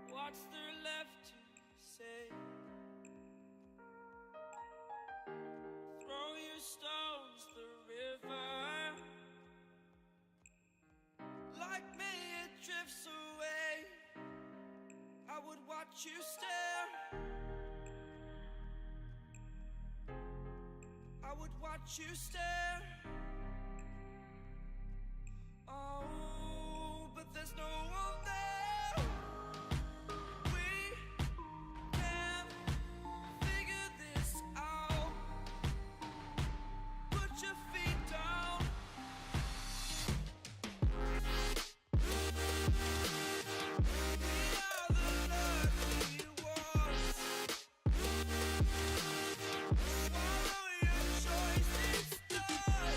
What's there left to say? Throw your stones the river. Like me it drifts away. I would watch you stare. I would watch you stare. Oh, but there's no one there. Choice, it's done.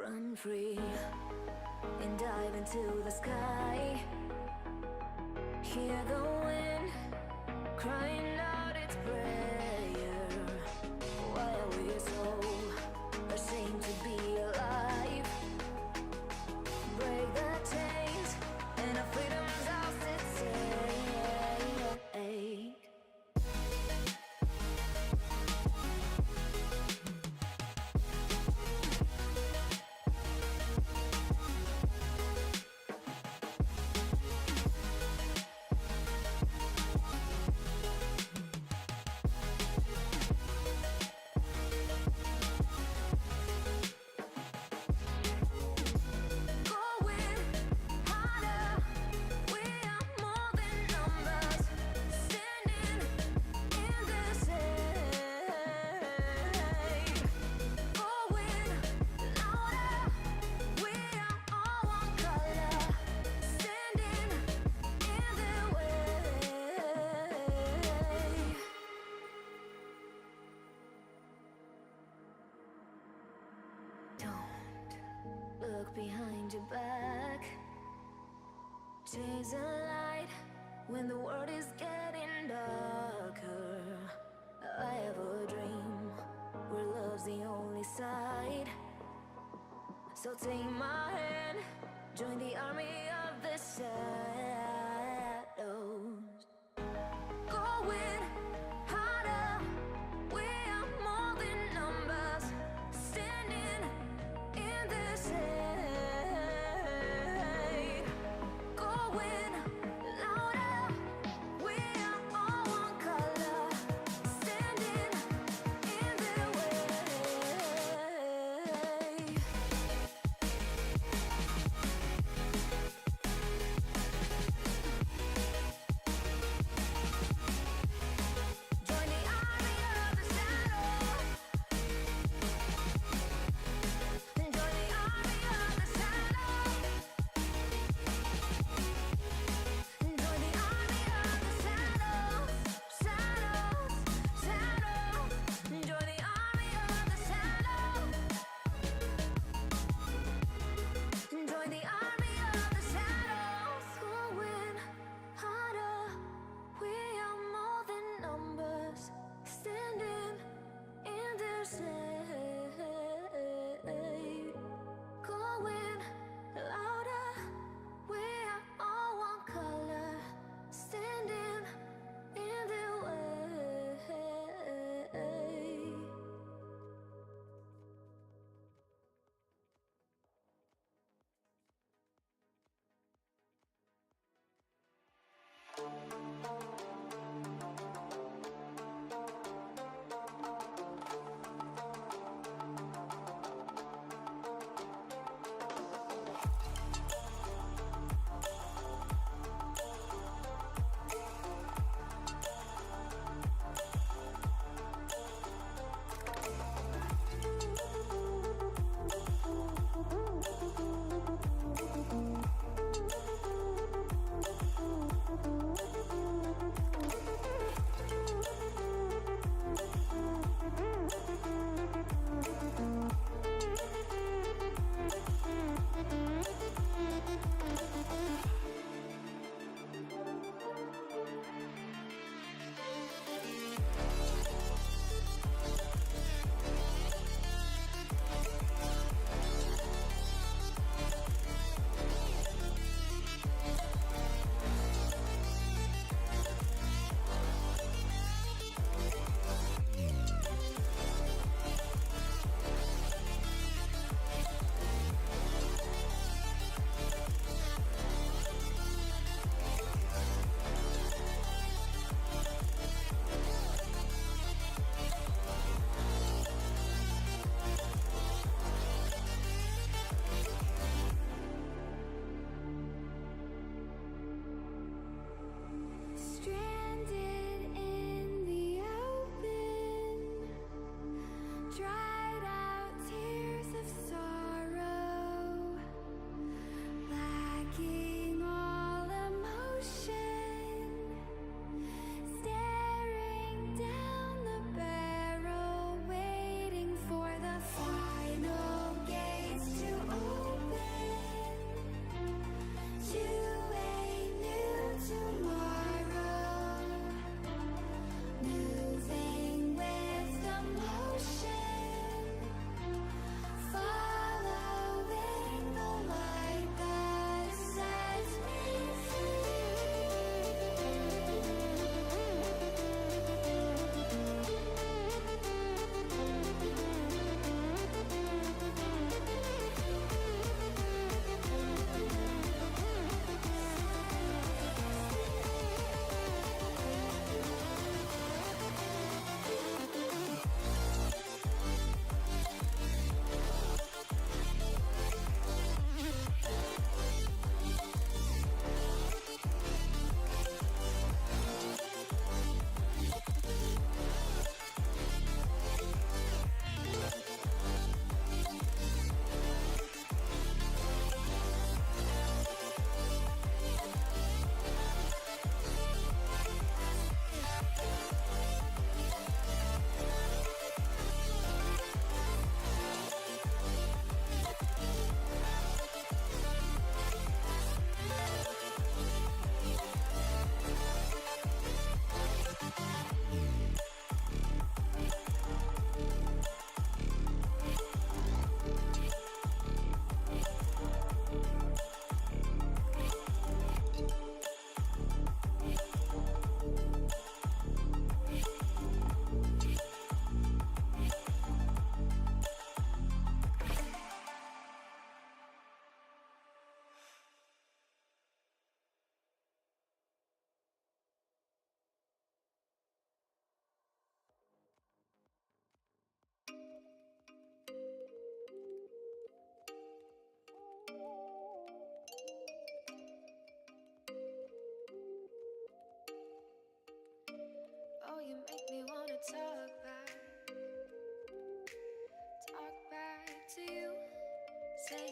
Run free and dive into the sky. Hear the wind crying out its prayer. Why are we so ashamed to be alive? Break the chains and our freedom's ours to take. Look behind your back. Chase a light when the world is getting darker. I have a dream where love's the only side. So take my hand, join the army of the shadows. Going harder, we are more than numbers. Standing in the shade, going louder. We are all one color, standing in the way.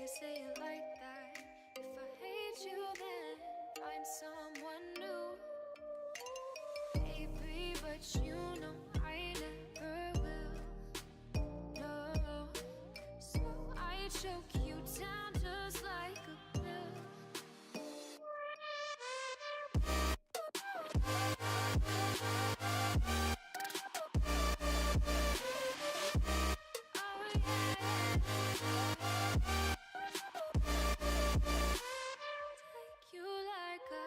can't say it like that. If I hate you, then find someone new. Baby, but you know I never will. No, so I choke you down just like a pill. Take you like a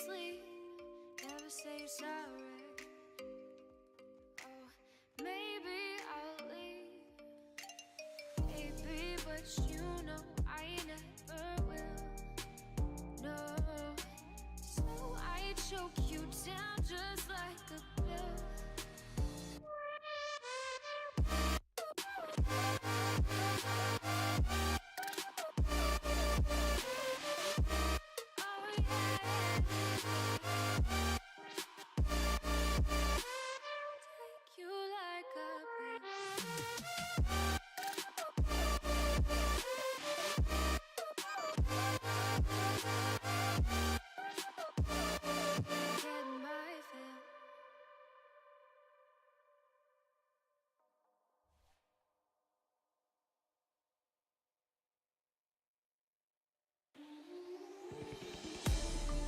sleep, never say you're sorry. Oh, maybe I'll leave, baby, but you know I never will. No, so I choke you down just like a pill.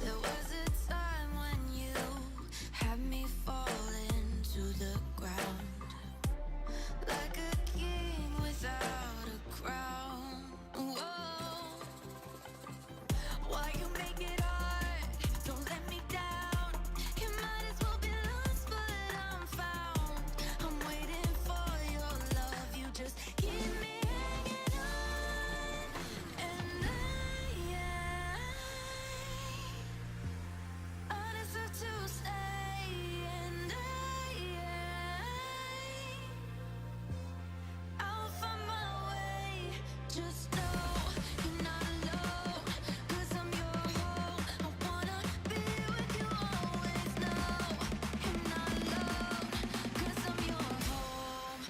There was a time when you had me falling to the ground, like a king without a crown. Whoa. Why you make it hard? Don't let me down. You might as well be lost, but I'm found. I'm waiting for your love. You just keep me hanging on, and I deserve to stay, and I'll find my way. Just know you're not alone, 'cause I'm your home. I wanna be with you always. Know you're not alone, 'cause I'm your home.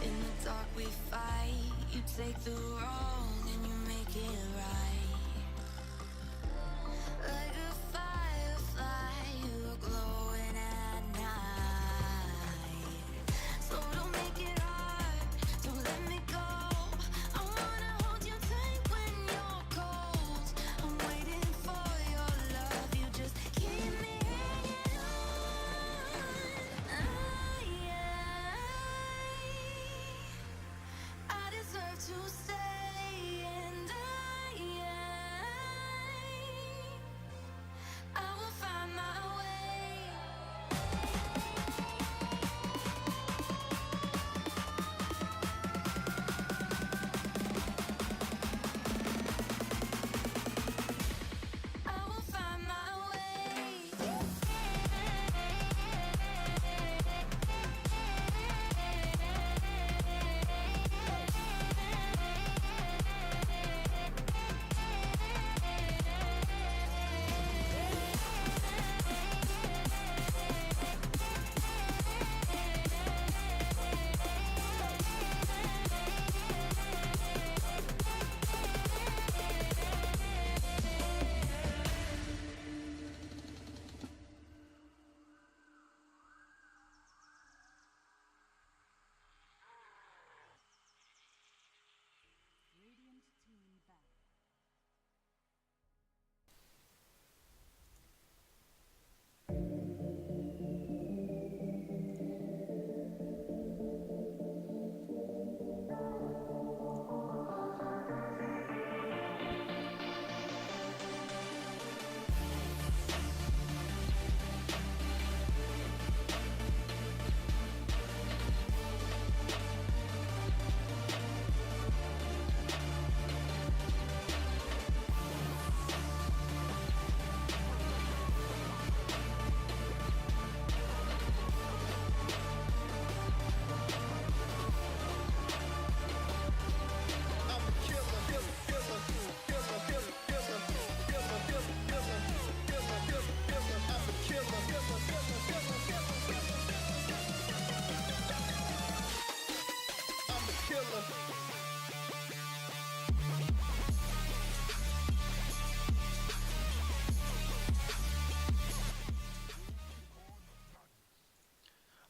In the dark we fight. You take the wrong and you make it right. Like a firefly, you are glowing at night. So don't make it hard, don't let me go. I wanna hold you tight when you're cold. I'm waiting for your love. You just keep me hanging on. I deserve to stay, and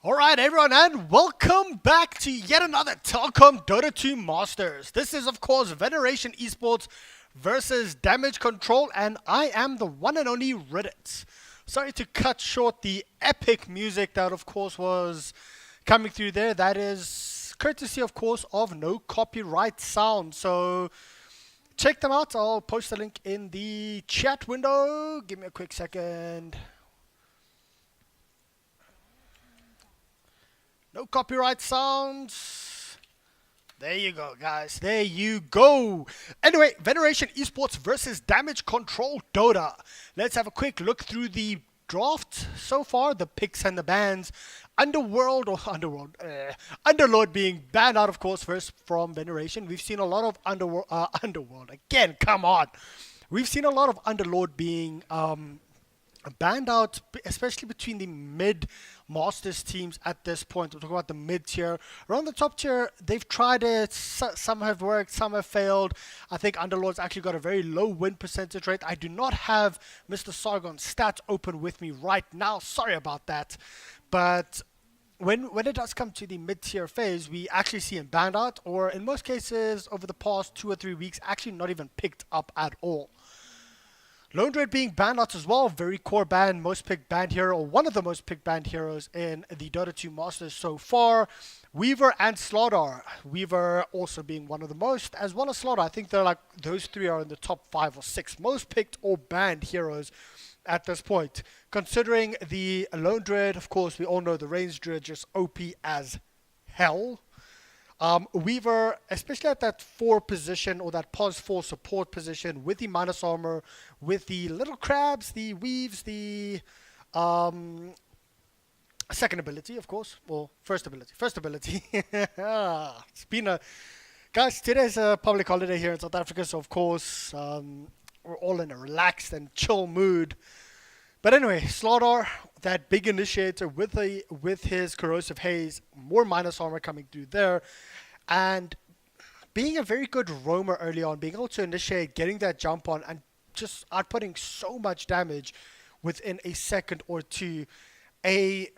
Alright everyone, and welcome back to yet another Telkom Dota 2 Masters. This is of course Veneration Esports versus Damage Control, and I am the one and only RidditZ. Sorry to cut short the epic music that of course was coming through there. That is courtesy of course of No Copyright Sound. So check them out. I'll post the link in the chat window. Give me a quick second. No copyright sounds. There you go, guys. There you go. Anyway, Veneration Esports versus Damage Control Dota. Let's have a quick look through the draft so far. The picks and the bans. Underlord being banned out, of course, first from Veneration. We've seen a lot of Underworld. Again, come on. We've seen a lot of Underlord being banned out, especially between the mid-masters teams at this point. We're talking about the mid-tier. Around the top tier, they've tried it. Some have worked, some have failed. I think Underlord's actually got a very low win percentage rate. I do not have Mr. Sargon's stats open with me right now. Sorry about that. But when it does come to the mid-tier phase, we actually see him banned out, or in most cases, over the past 2 or 3 weeks, actually not even picked up at all. Lone Dread being banned out as well, very core ban, most picked banned hero, or one of the most picked banned heroes in the Dota 2 Masters so far. Weaver and Slardar. Weaver also being one of the most, as well as Slardar. I think they're like, those three are in the top 5 or 6 most picked or banned heroes at this point. Considering the Lone Dread, of course, we all know the Range Dread just OP as hell. Weaver, especially at that 4 position, or that pos 4 support position, with the minus armor, with the little crabs, the weaves, the second ability, of course, well, first ability. It's been a, guys, today's a public holiday here in South Africa, so of course we're all in a relaxed and chill mood. But anyway, Slardar, that big initiator with his corrosive haze, more minus armor coming through there, and being a very good roamer early on, being able to initiate, getting that jump on, and just outputting so much damage within a second or two. A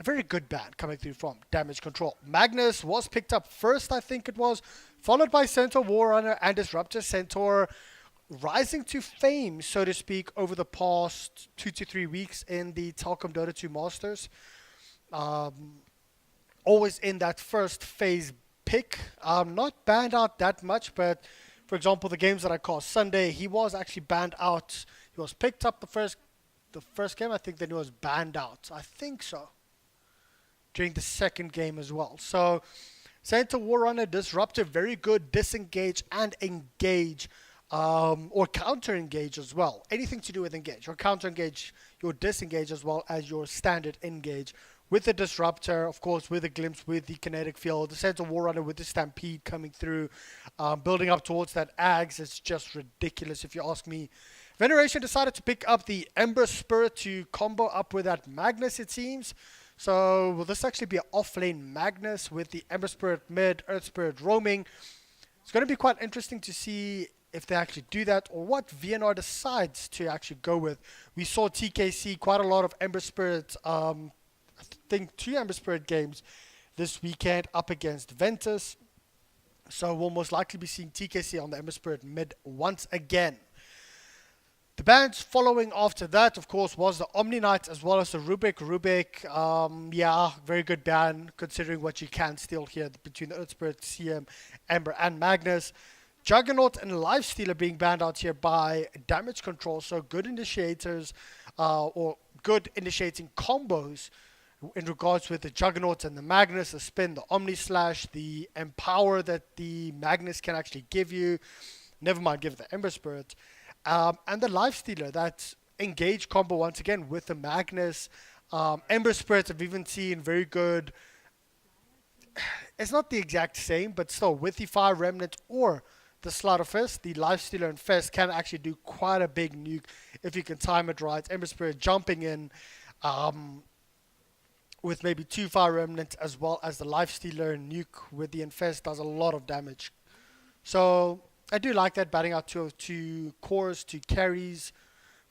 very good ban coming through from Damage Control. Magnus was picked up first, I think it was, followed by Centaur Warrunner and Disruptor Centaur, rising to fame, so to speak, over the past 2 to 3 weeks in the Telkom Dota 2 Masters. Always in that first phase pick. Not banned out that much, but for example, the games that I called Sunday, he was actually banned out. He was picked up the first game, I think, then he was banned out. I think so. During the second game as well. So, Centaur Warrunner, Disruptor, very good disengage and engage. Or counter engage as well. Anything to do with engage or counter engage, your disengage as well as your standard engage. With the Disruptor, of course, with the Glimpse, with the Kinetic Field, the Centaur Warrunner with the Stampede coming through, building up towards that Ags, it's just ridiculous if you ask me. Veneration decided to pick up the Ember Spirit to combo up with that Magnus, it seems. So will this actually be an off-lane Magnus with the Ember Spirit mid, Earth Spirit roaming? It's going to be quite interesting to see if they actually do that, or what VNR decides to actually go with. We saw TKC quite a lot of Ember Spirit, I think 2 Ember Spirit games this weekend up against Ventus. So we'll most likely be seeing TKC on the Ember Spirit mid once again. The bans following after that, of course, was the Omni Knight as well as the Rubik. Yeah, very good ban considering what you can steal here between the Earth Spirit, CM, Ember, and Magnus. Juggernaut and Lifestealer being banned out here by Damage Control, so good initiators or good initiating combos in regards with the Juggernaut and the Magnus, the Spin, the Omni Slash, the Empower that the Magnus can actually give you, never mind give the Ember Spirit, and the Lifestealer, that engage combo once again with the Magnus. Ember Spirit I've even seen very good, it's not the exact same, but still with the Fire Remnant or the Slaughter Fist, the Lifestealer and Fist can actually do quite a big nuke if you can time it right. Ember Spirit jumping in with maybe 2 Fire Remnant as well as the Lifestealer and nuke with the Infest does a lot of damage. So I do like that, batting out 2 cores, 2 carries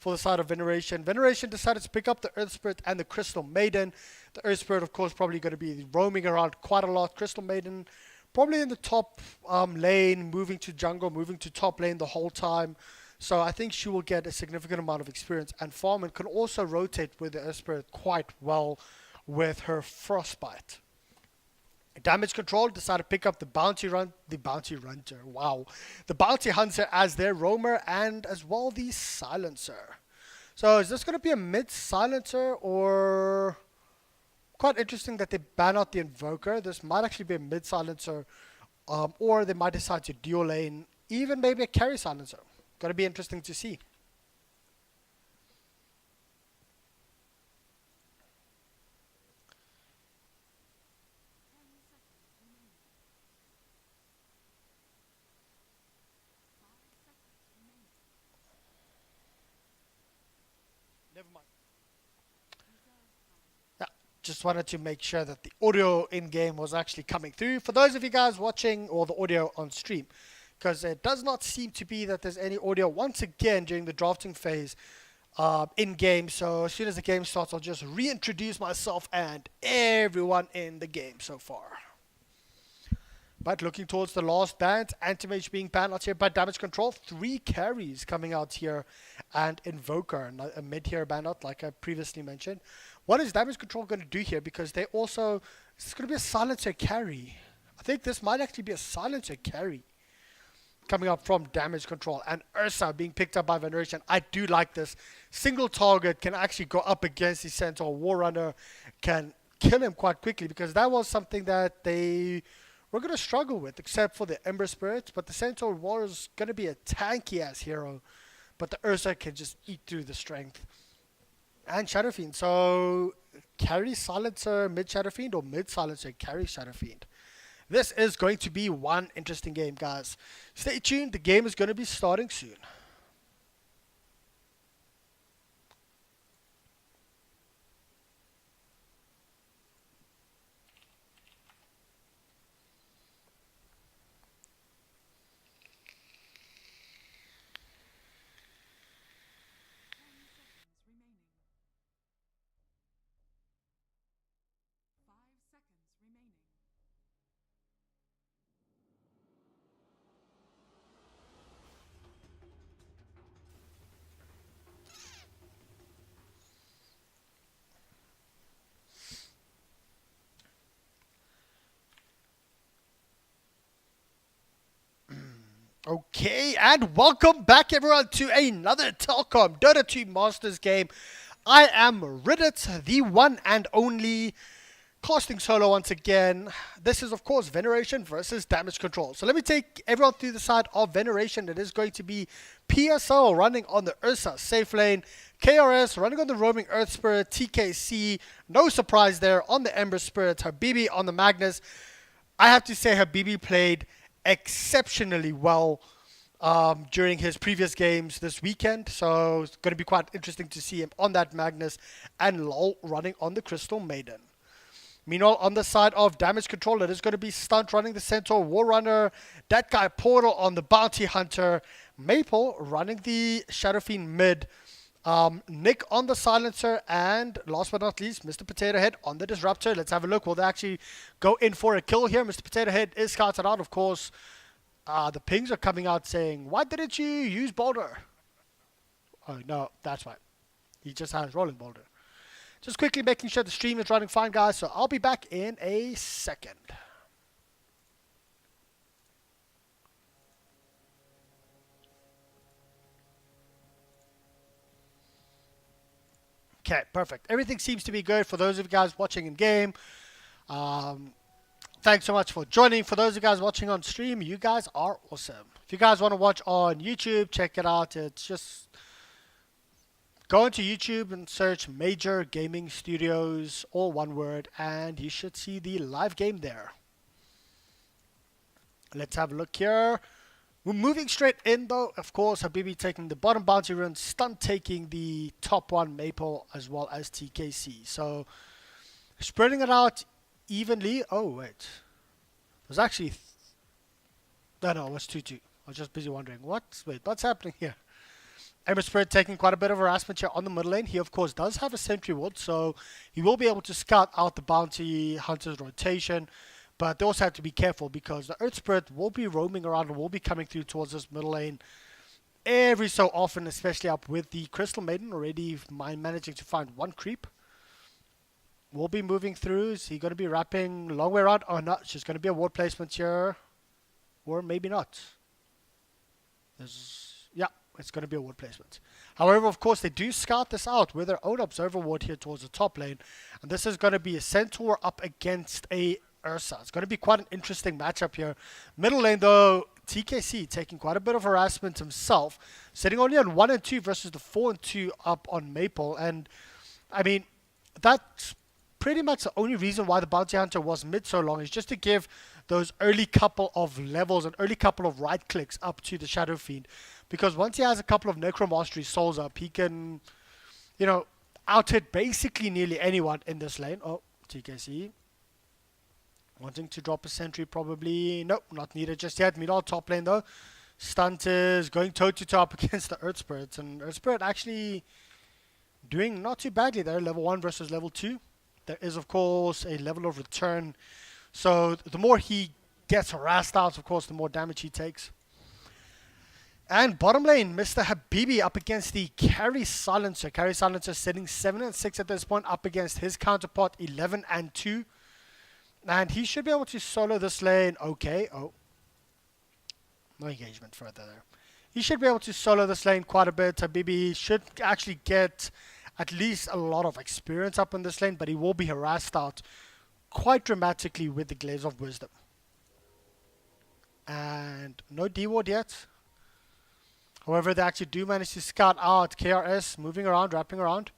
for the side of Veneration. Veneration decided to pick up the Earth Spirit and the Crystal Maiden. The Earth Spirit, of course, probably going to be roaming around quite a lot. Crystal Maiden probably in the top lane, moving to jungle, moving to top lane the whole time. So I think she will get a significant amount of experience and farm, and can also rotate with the Earth Spirit quite well with her Frostbite. Damage Control decided to pick up the Bounty Hunter, wow. The Bounty Hunter as their roamer, and as well the Silencer. So is this going to be a mid Silencer, or quite interesting that they ban out the Invoker. This might actually be a mid Silencer, or they might decide to dual lane, even maybe a carry Silencer. Going to be interesting to see. Never mind. Yeah, just wanted to make sure that the audio in game was actually coming through for those of you guys watching, or the audio on stream, because it does not seem to be that there's any audio once again during the drafting phase in game. So as soon as the game starts, I'll just reintroduce myself and everyone in the game so far. But looking towards the last band, Anti-Mage being banned out here by Damage Control. 3 carries coming out here, and Invoker, a mid here banned out like I previously mentioned. What is Damage Control going to do here? Because they also, it's going to be a Silencer carry. I think this might actually be a Silencer carry coming up from Damage Control. And Ursa being picked up by Veneration. I do like this. Single target can actually go up against the Centaur. War Runner can kill him quite quickly, because that was something that they we're going to struggle with, except for the Ember Spirits. But the Centaur War is going to be a tanky-ass hero. But the Ursa can just eat through the strength. And Shadow Fiend. So, carry Silencer, mid Shadow Fiend, or mid Silencer, carry Shadow Fiend. This is going to be one interesting game, guys. Stay tuned. The game is going to be starting soon. Okay, and welcome back everyone to another Telkom Dota 2 Masters game. I am RidditZ, the one and only, casting solo once again. This is of course Veneration versus Damage Control. So let me take everyone through the side of Veneration. It is going to be PSL running on the Ursa safe lane, KRS running on the roaming Earth Spirit, TKC, no surprise there, on the Ember Spirit, Habibi on the Magnus. I have to say Habibi played exceptionally well during his previous games this weekend, so it's going to be quite interesting to see him on that Magnus, and LOL running on the Crystal Maiden. Meanwhile, on the side of Damage Control, it is going to be Stunt running the Centaur War Runner, that guy Portal on the Bounty Hunter, Maple running the Shadow Fiend mid, Nick on the Silencer, and last but not least, Mr. Potato Head on the Disruptor. Let's have a look. Will they actually go in for a kill here? Mr. Potato Head is scouted out, of course. The pings are coming out saying, why didn't you use Boulder? Oh, no, that's right. He just has Rolling Boulder. Just quickly making sure the stream is running fine, guys, so I'll be back in a second. Okay, perfect. Everything seems to be good for those of you guys watching in game. Thanks so much for joining. For those of you guys watching on stream, you guys are awesome. If you guys want to watch on YouTube, check it out. It's just go into YouTube and search Major Gaming Studios, all one word, and you should see the live game there. Let's have a look here. We're moving straight in though. Of course, Habibi taking the bottom bounty run, Stunt taking the top one, Maple, as well as TKC. So, spreading it out evenly. Oh, wait. It was actually... no, it was 2-2. I was just busy wondering, what's happening here? Ember Spirit taking quite a bit of harassment here on the middle lane. He, of course, does have a sentry ward, so he will be able to scout out the bounty hunter's rotation. But they also have to be careful because the Earth Spirit will be roaming around and will be coming through towards this middle lane every so often, especially up with the Crystal Maiden already managing to find one creep. We'll be moving through. Is he going to be wrapping long way around? Oh, no. It's just going to be a ward placement here. Or maybe not. Yeah, it's going to be a ward placement. However, of course, they do scout this out with their own observer ward here towards the top lane. And this is going to be a Centaur up against a Ursa. It's going to be quite an interesting matchup here. Middle lane, though, TKC taking quite a bit of harassment himself. Sitting only on 1 and 2 versus the 4 and 2 up on Maple. And, I mean, that's pretty much the only reason why the Bounty Hunter was mid so long is just to give those early couple of levels and early couple of right clicks up to the Shadow Fiend. Because once he has a couple of Necromastery souls up, he can, out-hit basically nearly anyone in this lane. Oh, TKC. Wanting to drop a sentry probably. Nope, not needed just yet. Meanwhile, top lane though. Stunt is going toe-to-toe up against the Earth Spirit. And Earth Spirit actually doing not too badly there. Level 1 versus level 2. There is, of course, a level of return. So the more he gets harassed out, of course, the more damage he takes. And bottom lane, Mr. Habibi up against the Carry Silencer. Carry Silencer sitting 7 and 6 at this point up against his counterpart 11 and 2. And he should be able to solo this lane. Okay. Oh. No engagement further there. He should be able to solo this lane quite a bit. Habibi should actually get at least a lot of experience up in this lane, but he will be harassed out quite dramatically with the Glaives of Wisdom. And no D-Ward yet. However, they actually do manage to scout out KRS, moving around, wrapping around.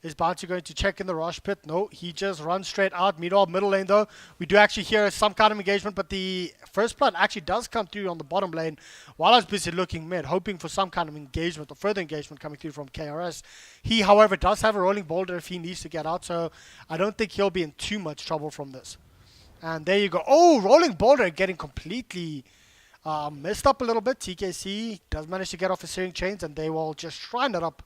Is Bounty going to check in the Rosh Pit? No, he just runs straight out. Meanwhile, middle lane though, we do actually hear some kind of engagement, but the first blood actually does come through on the bottom lane while I was busy looking mid, hoping for some kind of engagement or further engagement coming through from KRS. He, however, does have a rolling boulder if he needs to get out, so I don't think he'll be in too much trouble from this. And there you go. Oh, rolling boulder getting completely messed up a little bit. TKC does manage to get off his searing chains, and they will just shrine it up.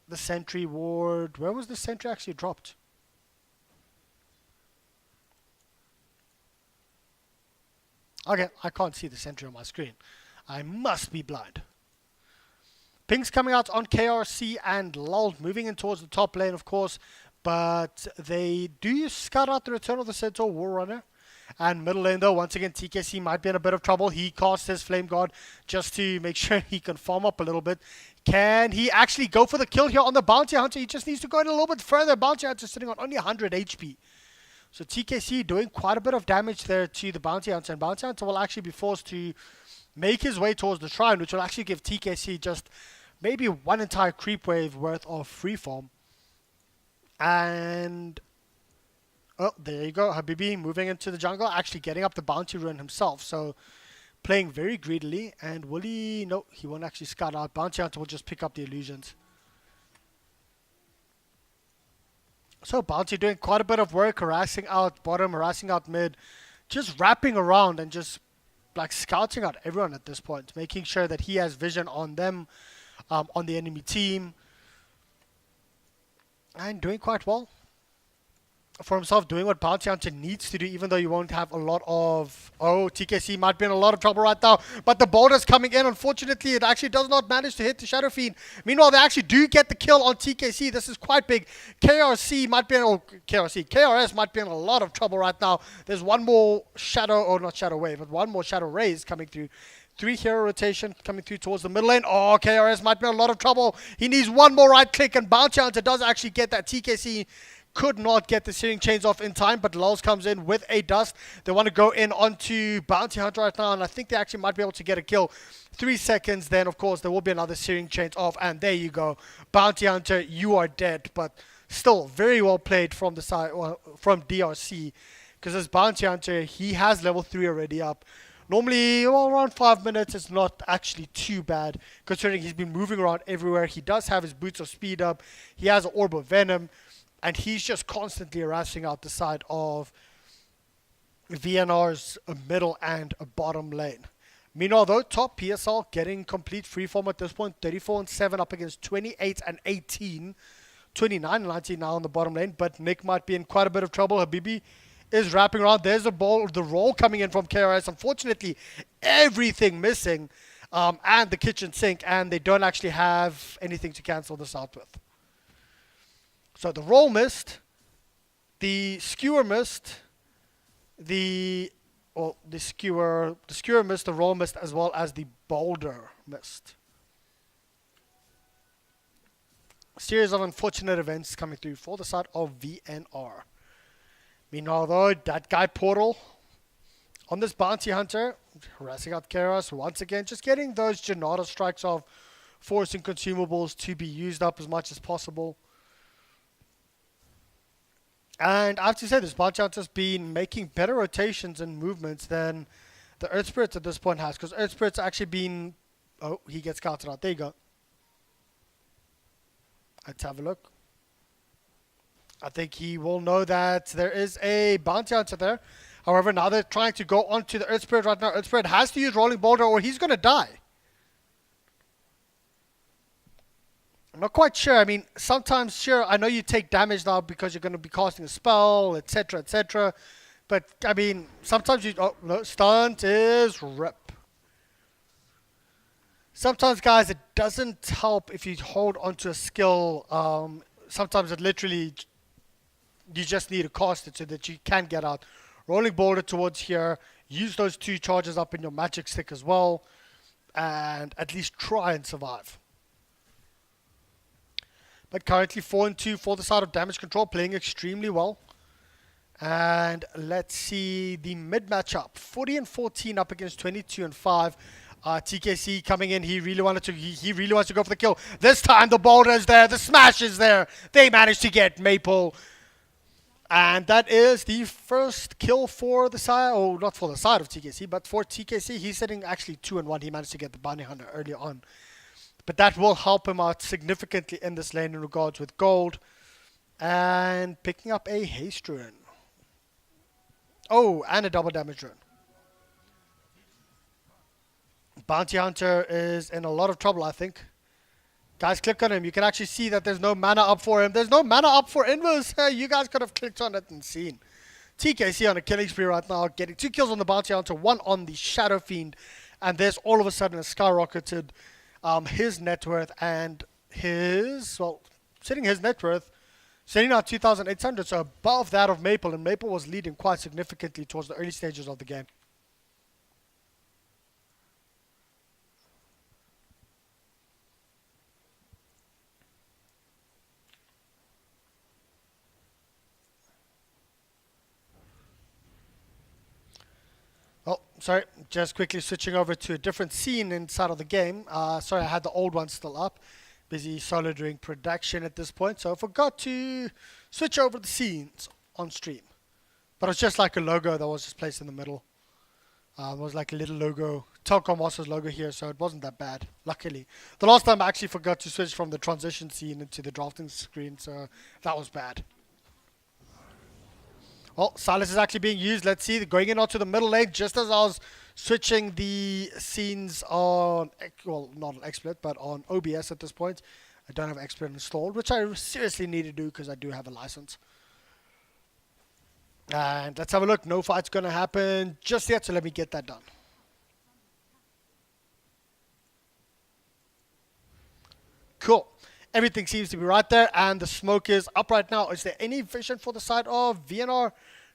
The sentry ward. Where was the sentry actually dropped? Okay, I can't see the sentry on my screen. I must be blind. Pings coming out on KRC and Lull, moving in towards the top lane, of course. But they do scout out the return of the Centaur War Runner. And middle lane though, once again, TKC might be in a bit of trouble. He casts his Flame Guard just to make sure he can farm up a little bit. Can he actually go for the kill here on the Bounty Hunter? He just needs to go in a little bit further. Bounty Hunter sitting on only 100 HP. So TKC doing quite a bit of damage there to the Bounty Hunter. And Bounty Hunter will actually be forced to make his way towards the shrine, which will actually give TKC just maybe one entire creep wave worth of freeform. And oh, there you go. Habibi moving into the jungle, actually getting up the bounty rune himself. So playing very greedily. And will he? No, he won't actually scout out. Bounty Hunter will just pick up the illusions. So Bounty doing quite a bit of work, harassing out bottom, harassing out mid, just wrapping around and just like scouting out everyone at this point, making sure that he has vision on them, on the enemy team, and doing quite well for himself, doing what Bounty Hunter needs to do, even though you won't have a lot of... Oh, TKC might be in a lot of trouble right now, but the boulder's coming in. Unfortunately, it actually does not manage to hit the Shadow Fiend. Meanwhile, they actually do get the kill on TKC. This is quite big. KRC might be in... Oh, KRS might be in a lot of trouble right now. There's one more Shadow... Or not Shadow Wave, but one more Shadow Raise coming through. 3 hero rotation coming through towards the middle lane. Oh, KRS might be in a lot of trouble. He needs one more right click, and Bounty Hunter does actually get that. TKC could not get the searing chains off in time, but Lulz comes in with a dust. They want to go in onto Bounty Hunter right now, and I think they actually might be able to get a kill. 3 seconds, then of course there will be another searing chains off, and there you go. Bounty Hunter, you are dead, but still very well played from the side, from DRC, because as Bounty Hunter, he has level 3 already up. Normally, well, around 5 minutes is not actually too bad, considering he's been moving around everywhere. He does have his Boots of Speed up. He has an Orb of Venom. And he's just constantly harassing out the side of VNR's middle and bottom lane. Meanwhile, though, top PSL getting complete freeform at this point, 34-7 up against 28-18, 29-19 now on the bottom lane. But Nick might be in quite a bit of trouble. Habibi is wrapping around. There's the ball, the roll coming in from KRS. Unfortunately, everything missing, and the kitchen sink, and they don't actually have anything to cancel this out with. So the roll missed, the skewer missed, the skewer missed, the roll missed, as well as the boulder missed. A series of unfortunate events coming through for the side of VNR. Meanwhile, though, that guy Portal on this bounty hunter, harassing out Keras once again, just getting those Janata strikes of forcing consumables to be used up as much as possible. And I have to say, this bounty hunter's been making better rotations and movements than the Earth Spirits at this point has, because Earth Spirits actually been... Oh, he gets counted out. There you go. Let's have a look. I think he will know that there is a bounty hunter there. However, now they're trying to go onto the Earth Spirit right now. Earth Spirit has to use Rolling Boulder or he's going to die. I'm not quite sure. I mean, sometimes, sure, I know you take damage now because you're going to be casting a spell, etc., etc. But, I mean, sometimes you... Oh, no, stunt is rip. Sometimes, guys, it doesn't help if you hold onto a skill. Sometimes it literally... You just need to cast it so that you can get out. Rolling Boulder towards here. Use those 2 charges up in your magic stick as well. And at least try and survive. But currently 4-2 for the side of damage control, playing extremely well. And let's see the mid matchup. 40-14 up against 22-5. TKC coming in. He really wants to go for the kill. This time the boulder is there. The smash is there. They managed to get Maple. And that is the first kill for the side, or not for the side of TKC, but for TKC. He's sitting actually 2-1. He managed to get the bounty hunter early on. But that will help him out significantly in this lane in regards with gold. And picking up a haste rune. Oh, and a double damage rune. Bounty hunter is in a lot of trouble, I think. Guys, click on him. You can actually see that there's no mana up for him. There's no mana up for Invis. You guys could have clicked on it and seen. TKC on a killing spree right now, getting 2 kills on the bounty hunter, 1 on the Shadow Fiend. And there's all of a sudden a skyrocketed his net worth and his, well, sitting his net worth, sitting at 2,800, so above that of Maple, and Maple was leading quite significantly towards the early stages of the game. Oh, sorry, just quickly switching over to a different scene inside of the game. Sorry, I had the old one still up. Busy solo doing production at this point, so I forgot to switch over the scenes on stream. But it's just like a logo that was just placed in the middle. It was like a little logo, Telkom Dota logo here, so it wasn't that bad, luckily. The last time I actually forgot to switch from the transition scene into the drafting screen, so that was bad. Well, Silas is actually being used. Let's see, going in onto the middle lane just as I was switching the scenes on, well, not on XSplit, but on OBS at this point. I don't have XSplit installed, which I seriously need to do because I do have a license. And let's have a look. No fight's going to happen just yet, so let me get that done. Cool. Everything seems to be right there, and the smoke is up right now. Is there any vision for the side of VNR?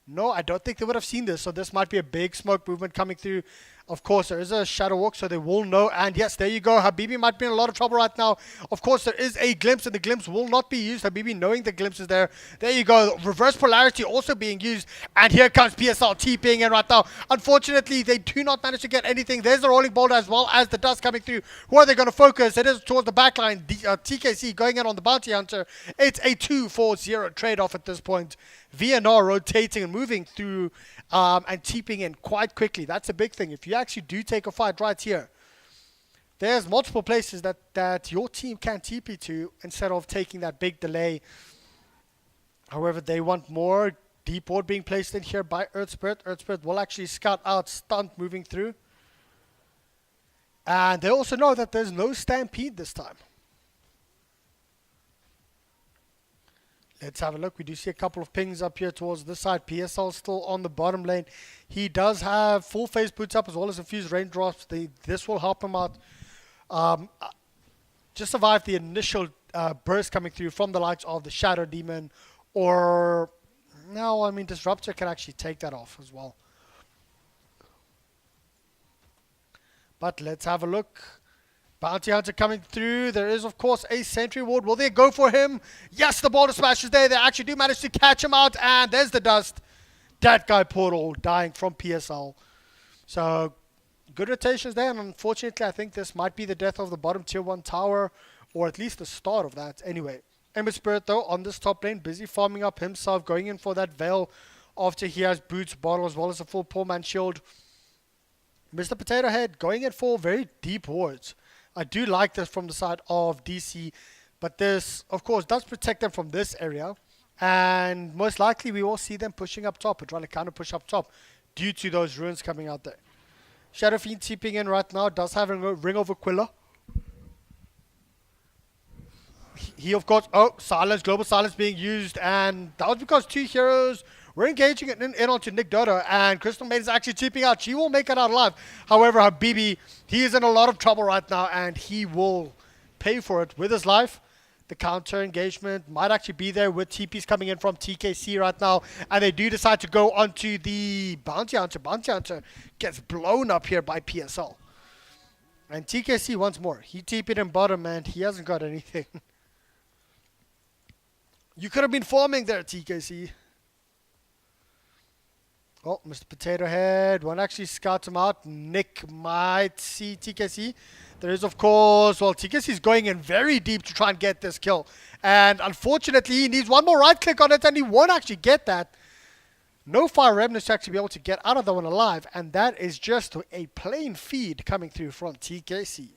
No, I don't think they would have seen this, so this might be a big smoke movement coming through. Of course, there is a shadow walk, so they will know. And yes, there you go. Habibi might be in a lot of trouble right now. Of course, there is a glimpse, and the glimpse will not be used. Habibi knowing the glimpse is there. There you go. Reverse polarity also being used. And here comes PSL TPing in right now. Unfortunately, they do not manage to get anything. There's the rolling boulder as well as the dust coming through. Who are they going to focus? It is towards the backline. TKC going in on the bounty hunter. It's a 2-4-0 trade-off at this point. VNR rotating and moving through and TPing in quite quickly. That's a big thing. If you actually do take a fight right here, there's multiple places that your team can TP to instead of taking that big delay. However, they want more deep ward being placed in here by Earth Spirit. Earth Spirit will actually scout out stunt moving through. And they also know that there's no stampede this time. Let's have a look. We do see a couple of pings up here towards this side. PSL still on the bottom lane. He does have full phase boots up as well as infused raindrops. This will help him out. Just survive the initial burst coming through from the likes of the Shadow Demon. Or, no, I mean, Disruptor can actually take that off as well. But let's have a look. Bounty Hunter coming through. There is, of course, a Sentry Ward. Will they go for him? Yes, the Border Smash is there. They actually do manage to catch him out. And there's the dust. That guy Portal dying from PSL. So, good rotations there. And unfortunately, I think this might be the death of the bottom tier 1 tower. Or at least the start of that. Anyway, Ember Spirit, though, on this top lane. Busy farming up himself. Going in for that Veil after he has Boots, Bottle, as well as a full Poor Man Shield. Mr. Potato Head going in for very deep wards. I do like this from the side of DC, but this, of course, does protect them from this area. And most likely we will see them pushing up top and trying to counter push up top due to those ruins coming out there. Shadow Fiend tipping in right now, does have a Ring of Aquila. He, of course, silence, global silence being used, and that was because two heroes were engaging in onto Nick Dota, and Crystal Maid is actually chipping out. She will make it out alive. However, Habibi, he is in a lot of trouble right now, and he will pay for it with his life. The counter engagement might actually be there with TPs coming in from TKC right now, and they do decide to go onto the Bounty Hunter. Bounty Hunter gets blown up here by PSL. And TKC once more. He TP'd in bottom, and he hasn't got anything. You could have been farming there, TKC. Oh, Mr. Potato Head won't actually scout him out. Nick might see TKC. There is, of course, well, TKC is going in very deep to try and get this kill. And unfortunately, he needs one more right click on it, and he won't actually get that. No Fire Remnants to actually be able to get out of that one alive. And that is just a plain feed coming through from TKC.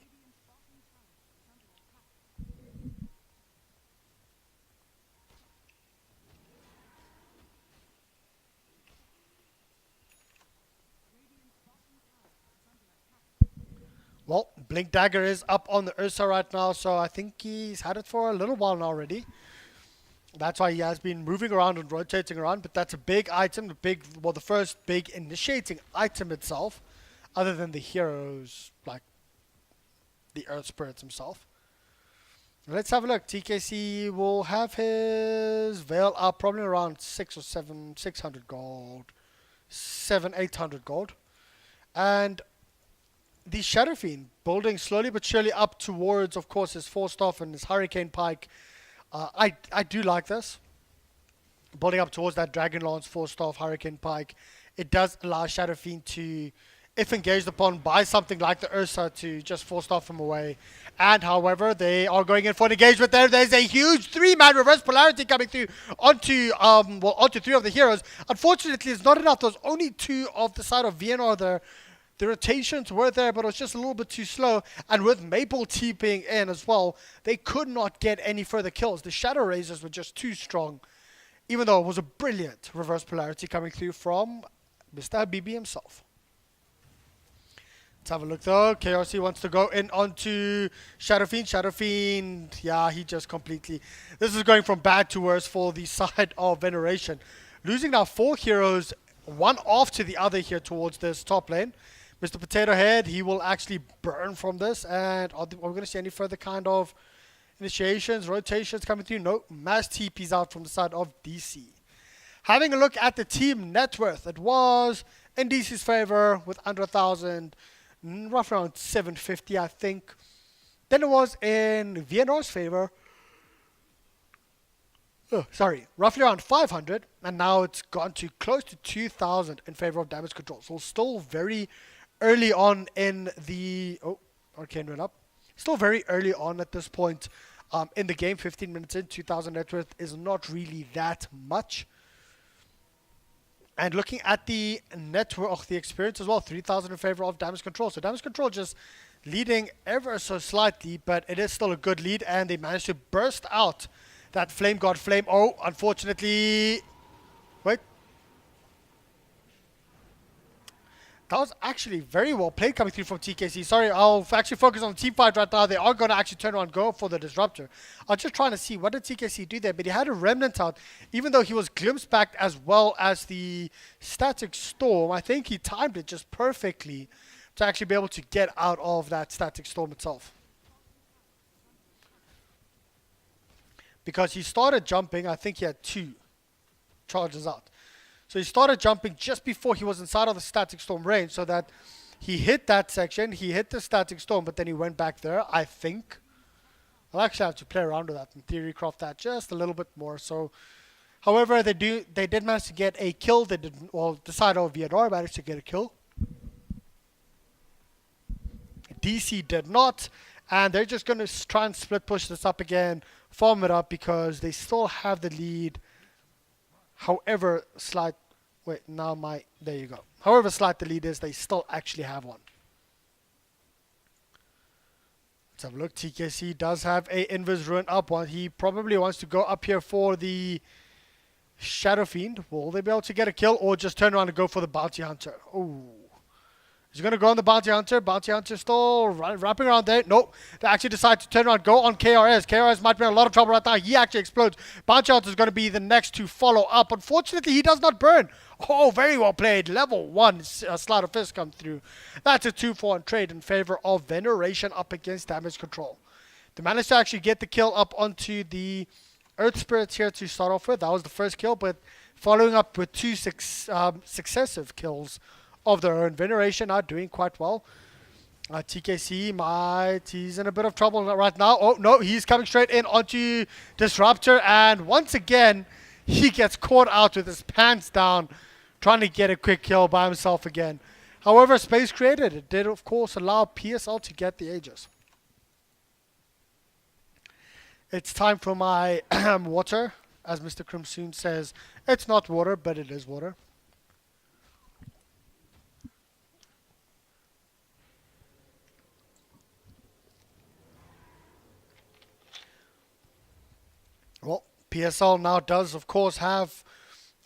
Well, Blink Dagger is up on the Ursa right now, so I think he's had it for a little while now already. That's why he has been moving around and rotating around, but that's a big item, the first big initiating item itself, other than the heroes, like the Earth Spirits himself. Let's have a look. TKC will have his Veil up probably around 600 gold, 800 gold. And the Shadow Fiend building slowly but surely up towards, of course, his 4-staff and his Hurricane Pike. I do like this. Building up towards that Dragon Lance 4-staff Hurricane Pike. It does allow Shadow Fiend to, if engaged upon by something like the Ursa, to just 4-staff him away. And however, they are going in for an engagement there. There's a huge 3-man reverse polarity coming through onto 3 of the heroes. Unfortunately, it's not enough. There's only 2 of the side of VNR there. The rotations were there, but it was just a little bit too slow. And with Maple TPing in as well, they could not get any further kills. The Shadow Razors were just too strong, even though it was a brilliant reverse polarity coming through from Mr. Habibi himself. Let's have a look though. KRC wants to go in onto Shadow Fiend. Shadow Fiend, yeah, he just completely... This is going from bad to worse for the side of Veneration. Losing now 4 heroes, one off to the other here towards this top lane. Mr. Potato Head, he will actually burn from this. And are we going to see any further kind of initiations, rotations coming through? No, mass TPs out from the side of DC. Having a look at the team net worth, it was in DC's favor with under 1,000, roughly around 750, I think. Then it was in VNR's favor, roughly around 500, and now it's gone to close to 2,000 in favor of damage control. So still very early on in the... Oh, Arcane went up. Still very early on at this point in the game. 15 minutes in, 2,000 net worth is not really that much. And looking at the network, the experience as well, 3,000 in favor of damage control. So damage control just leading ever so slightly, but it is still a good lead, and they managed to burst out that Flame God Flame. Oh, unfortunately... Wait. That was actually very well played coming through from TKC. Sorry, I'll actually focus on the team fight right now. They are going to actually turn around and go for the Disruptor. I was just trying to see what did TKC do there, but he had a Remnant out, even though he was glimpse backed as well as the Static Storm. I think he timed it just perfectly to actually be able to get out of that Static Storm itself. Because he started jumping, I think he had 2 charges out. So he started jumping just before he was inside of the Static Storm range, so that he hit that section, he hit the Static Storm, but then he went back there, I think. I'll actually have to play around with that and theory craft that just a little bit more. So, however, they did manage to get a kill. They didn't, well, the side of Viador managed to get a kill. DC did not, and they're just going to try and split push this up again, farm it up, because they still have the lead. However slight, there you go. However slight the lead is, they still actually have one. Let's have a look. TKC does have a Invis Ruin up one. He probably wants to go up here for the Shadow Fiend. Will they be able to get a kill or just turn around and go for the Bounty Hunter? Oh. He's going to go on the Bounty Hunter. Bounty Hunter still wrapping around there. Nope. They actually decide to turn around, go on KRS. KRS might be in a lot of trouble right now. He actually explodes. Bounty Hunter is going to be the next to follow up. Unfortunately, he does not burn. Oh, very well played. Level 1 Sleight of Fist come through. That's a 2-for-1 trade in favor of Veneration up against Damage Control. They managed to actually get the kill up onto the Earth Spirits here to start off with. That was the first kill, but following up with 2 successive kills of their own. Veneration are doing quite well. TKC he's in a bit of trouble right now. Oh no, he's coming straight in onto Disruptor, and once again he gets caught out with his pants down trying to get a quick kill by himself again. However, space created, it did of course allow PSL to get the Aegis. It's time for my water, as Mr. Crimsoon says. It's not water, but it is water. Well, PSL now does, of course, have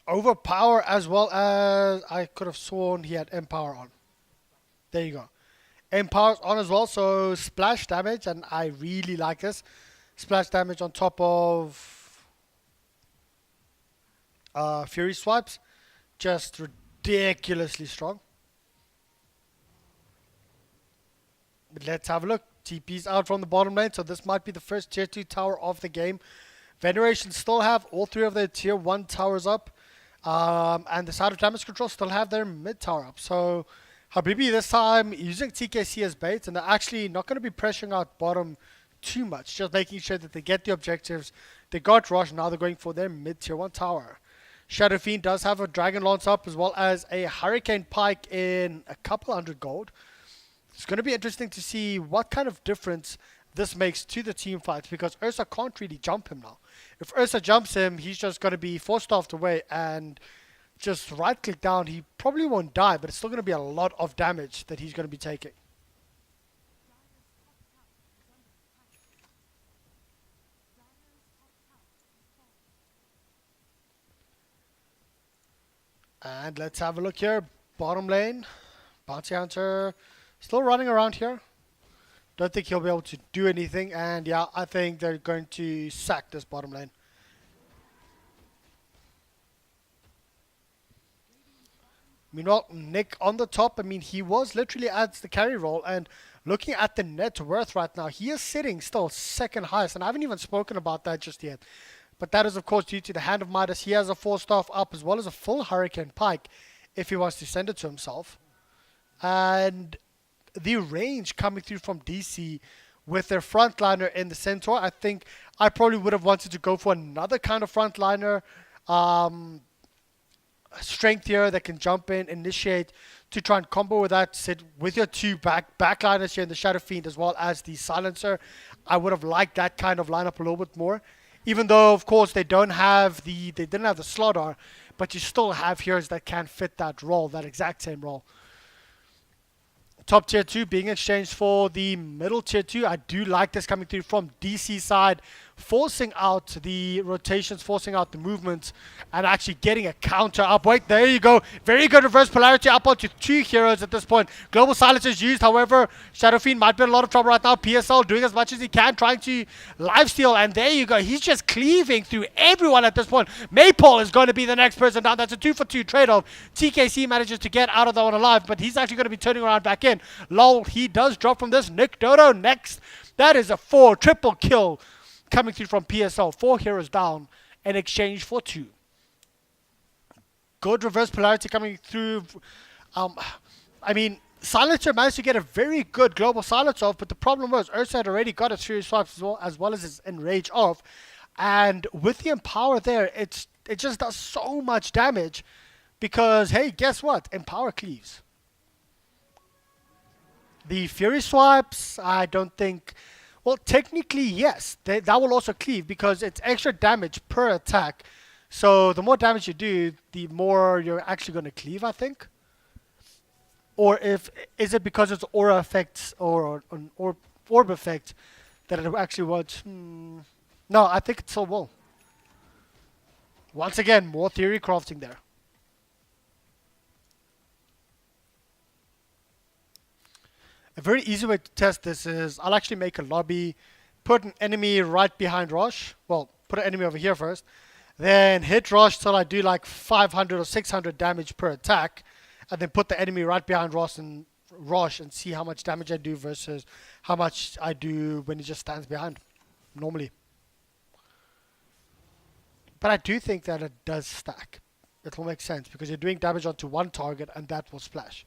Overpower as well as I could have sworn he had Empower on. There you go. Empower's on as well, so splash damage, and I really like this. Splash damage on top of Fury Swipes. Just ridiculously strong. But let's have a look. TP's out from the bottom lane, so this might be the first tier 2 tower of the game. Veneration still have all 3 of their tier 1 towers up. And the side of Damage Control still have their mid tower up. So Habibi this time using TKC as bait, and they're actually not going to be pressuring out bottom too much. Just making sure that they get the objectives. They got Rush, now they're going for their mid tier 1 tower. Shadow Fiend does have a Dragon Lance up as well as a Hurricane Pike in a couple hundred gold. It's going to be interesting to see what kind of difference this makes to the team fights, because Ursa can't really jump him now. If Ursa jumps him, he's just going to be forced off the way, and just right click down, he probably won't die, but it's still going to be a lot of damage that he's going to be taking. And let's have a look here. Bottom lane, Bounty Hunter still running around here. Don't think he'll be able to do anything, and yeah, I think they're going to sack this bottom lane. Meanwhile, Nick on the top, I mean, he was literally at the carry role, and looking at the net worth right now, he is sitting still second highest, and I haven't even spoken about that just yet. But that is, of course, due to the Hand of Midas. He has a 4-staff up as well as a full Hurricane Pike if he wants to send it to himself. And the range coming through from DC with their frontliner in the Centaur, I think I probably would have wanted to go for another kind of frontliner. Strength here that can jump in, initiate, to try and combo with that, sit with your 2 backliners here in the Shadow Fiend as well as the Silencer. I would have liked that kind of lineup a little bit more. Even though, of course, they didn't have the Slaughter, but you still have heroes that can fit that role, that exact same role. Top tier 2 being exchanged for the middle tier 2. I do like this coming through from DC side forcing out the rotations, forcing out the movements, and actually getting a counter up. Wait, there you go. Very good reverse polarity up onto 2 heroes at this point. Global Silence is used, however, Shadow Fiend might be in a lot of trouble right now. PSL doing as much as he can, trying to lifesteal, and there you go. He's just cleaving through everyone at this point. Maypole is going to be the next person down. That's a 2-for-2 trade-off. TKC manages to get out of that one alive, but he's actually going to be turning around back in. Lol, he does drop from this. Nick Dodo next. That is a 4 triple kill coming through from PSL. 4 heroes down in exchange for 2. Good reverse polarity coming through. I mean, Silencer managed to get a very good global silence off, but the problem was Ursa had already got its Fury Swipes as well as its Enrage off. And with the Empower there, it just does so much damage because, hey, guess what? Empower cleaves. The Fury Swipes, I don't think... Well, technically, yes. That will also cleave because it's extra damage per attack. So the more damage you do, the more you're actually going to cleave, I think. Or is it because it's aura effects or an orb effect that it actually works? No, I think it still will. Once again, more theory crafting there. A very easy way to test this is I'll actually make a lobby, put an enemy right behind Rosh. Well, put an enemy over here first. Then hit Rosh till I do like 500 or 600 damage per attack. And then put the enemy right behind Rosh and see how much damage I do versus how much I do when he just stands behind, normally. But I do think that it does stack. It will make sense because you're doing damage onto one target and that will splash.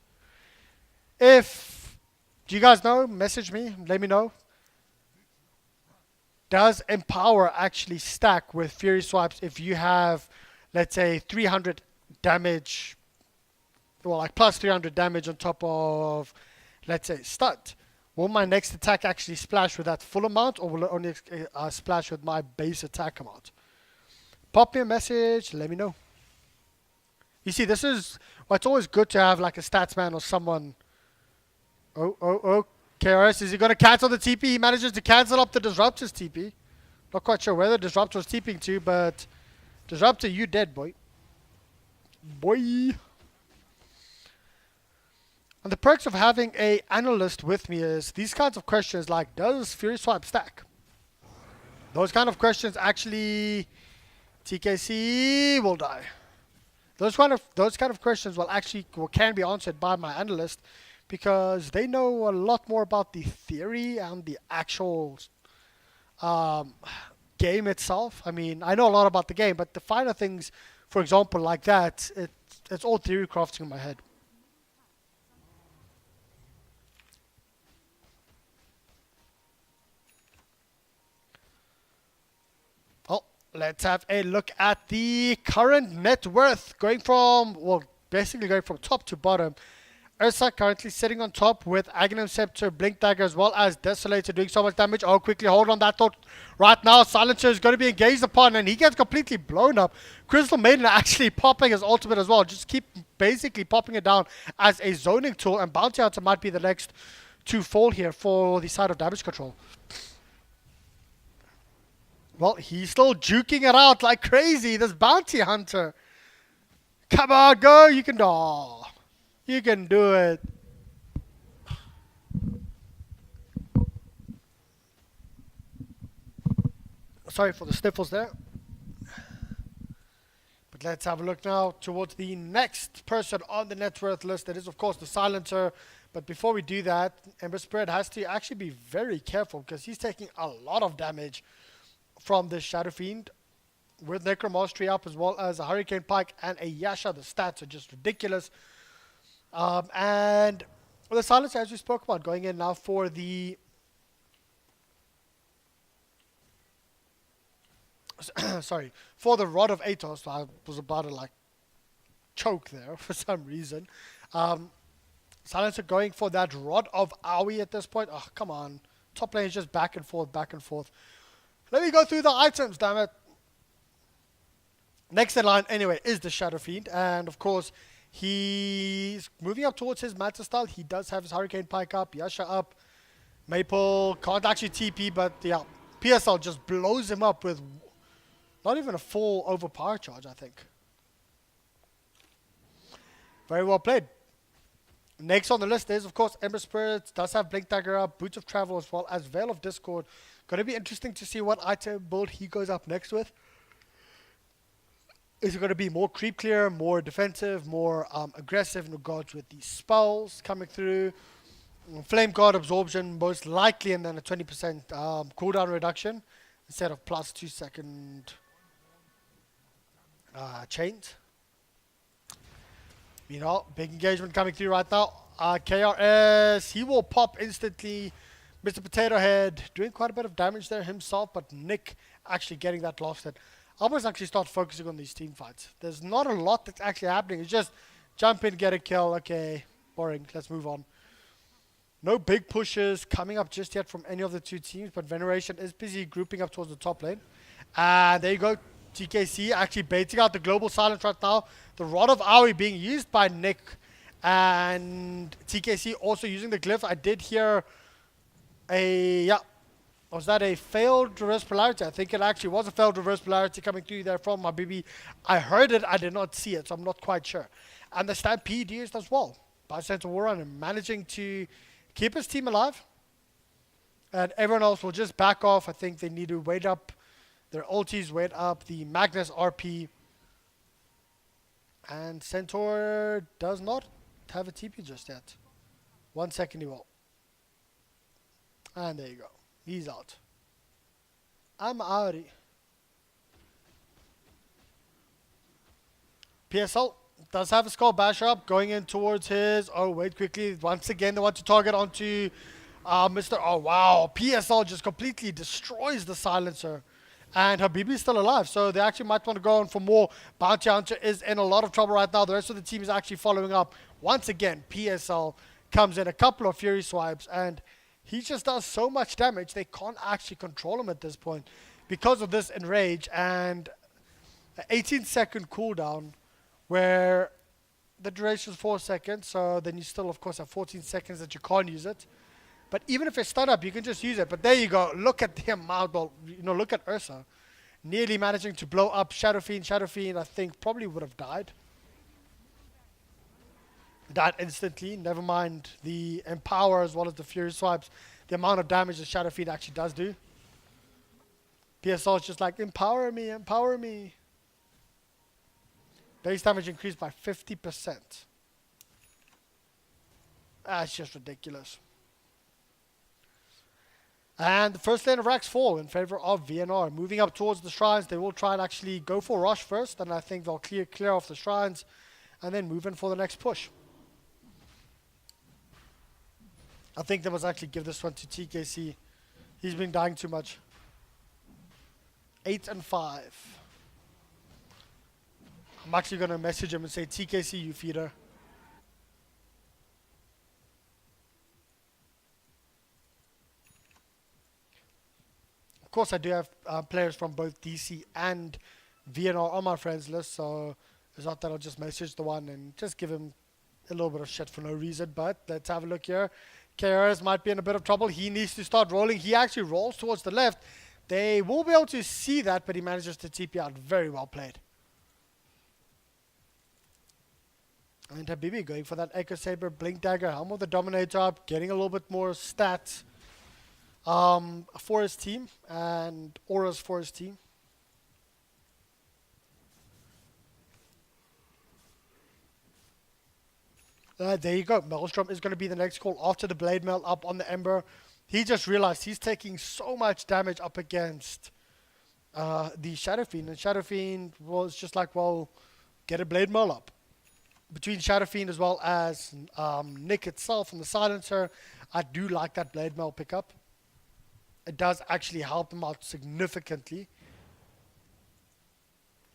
Do you guys know? Message me. Let me know. Does Empower actually stack with Fury Swipes if you have, let's say, 300 damage, well, like plus 300 damage on top of, let's say, Stunt? Will my next attack actually splash with that full amount, or will it only splash with my base attack amount? Pop me a message. Let me know. You see, this is, well, it's always good to have like a statsman or someone. Oh, KRS, is he going to cancel the TP? He manages to cancel up the Disruptor's TP. Not quite sure where the Disruptor was TPing to, but Disruptor, you dead, boy. Boy. And the perks of having a analyst with me is these kinds of questions like, does Fury Swipe stack? Those kind of questions actually, TKC will die. Those kind of questions can be answered by my analyst, because they know a lot more about the theory and the actual game itself. I mean, I know a lot about the game, but the finer things, for example, like that, it's all theory crafting in my head. Well, let's have a look at the current net worth basically going from top to bottom. Ursa currently sitting on top with Aghanim Scepter, Blink Dagger, as well as Desolator doing so much damage. Oh, quickly hold on that thought right now. Silencer is going to be engaged upon, and he gets completely blown up. Crystal Maiden actually popping his ultimate as well. Just keep basically popping it down as a zoning tool, and Bounty Hunter might be the next to fall here for the side of damage control. Well, he's still juking it out like crazy, this Bounty Hunter. Come on, go. You can do. You can do it. Sorry for the sniffles there. But let's have a look now towards the next person on the net worth list. That is, of course, the Silencer. But before we do that, Ember Spirit has to actually be very careful because he's taking a lot of damage from this Shadow Fiend. With Necromastery up, as well as a Hurricane Pike and a Yasha. The stats are just ridiculous. And the Silencer, as we spoke about, going in now for the for the Rod of Atos. I was about to choke there for some reason. Silencer going for that Rod of Aoi at this point. Oh, come on. Top lane is just back and forth, back and forth. Let me go through the items, damn it. Next in line, anyway, is the Shadow Fiend. And, of course, he's moving up towards his Manta style. He does have his Hurricane Pike up, Yasha up. Maple can't actually TP, but, yeah. PSL just blows him up with not even a full overpower charge, I think. Very well played. Next on the list is, of course, Ember Spirits. Does have Blink Dagger up, Boots of Travel as well as Veil of Discord. Going to be interesting to see what item build he goes up next with. Is it going to be more creep clear, more defensive, more aggressive in regards with these spells coming through? Flame Guard Absorption most likely, and then a 20% cooldown reduction instead of plus 2 second chains. You know, big engagement coming through right now. KRS, he will pop instantly. Mr. Potato Head doing quite a bit of damage there himself, but Nick actually getting that last hit. I must actually start focusing on these team fights. There's not a lot that's actually happening. It's just jump in, get a kill. Okay, boring. Let's move on. No big pushes coming up just yet from any of the two teams, but Veneration is busy grouping up towards the top lane. And there you go. TKC actually baiting out the global silence right now. The Rod of Aoi being used by Nick, and TKC also using the glyph. I did hear was that a failed reverse polarity? I think it actually was a failed reverse polarity coming through there from Habibi. I heard it, I did not see it, so I'm not quite sure. And the Stampede used as well by Santa Warren and managing to keep his team alive. And everyone else will just back off. I think they need to wait up their ultis, wait up the Magnus RP. And Centaur does not have a TP just yet. 1 second he will. And there you go. He's out. I'm outie. PSL does have a skull basher up going in towards his. Oh, wait quickly. Once again, they want to target onto Mr. Oh, wow. PSL just completely destroys the silencer. And Habibi's still alive, so they actually might want to go on for more. Bounty Hunter is in a lot of trouble right now. The rest of the team is actually following up. Once again, PSL comes in a couple of Fury swipes, and he just does so much damage, they can't actually control him at this point because of this Enrage and an 18-second cooldown where the duration is 4 seconds, so then you still, of course, have 14 seconds that you can't use it. But even if it's stun up, you can just use it. But there you go. Look at the amount. Well, look at Ursa. Nearly managing to blow up Shadow Fiend. Shadow Fiend, I think, probably would have died. Died instantly. Never mind the Empower as well as the Fury Swipes. The amount of damage the Shadow Fiend actually does do. PSL is just like, empower me, empower me. Base damage increased by 50%. That's just ridiculous. And the first lane of racks fall in favor of VNR. Moving up towards the shrines, they will try and actually go for Rush first, and I think they'll clear off the shrines, and then move in for the next push. I think they must actually give this one to TKC. He's been dying too much. 8 and 5. I'm actually going to message him and say, TKC, you feeder. Of course, I do have players from both DC and VNR on my friends list, so it's not that I'll just message the one and just give him a little bit of shit for no reason. But let's have a look here. KRS might be in a bit of trouble. He needs to start rolling. He actually rolls towards the left. They will be able to see that, but he manages to TP out. Very well played. And Habibi going for that Echo Saber, Blink Dagger, Helm of the Dominator up, getting a little bit more stats for his team, and auras for his team. There you go. Maelstrom is going to be the next call after the Blade Mail up on the Ember. He just realized he's taking so much damage up against the Shadow Fiend. And Shadow Fiend was just like, well, get a Blade Mail up. Between Shadow Fiend as well as Nick itself and the Silencer, I do like that Blade Mail pickup. It does actually help him out significantly.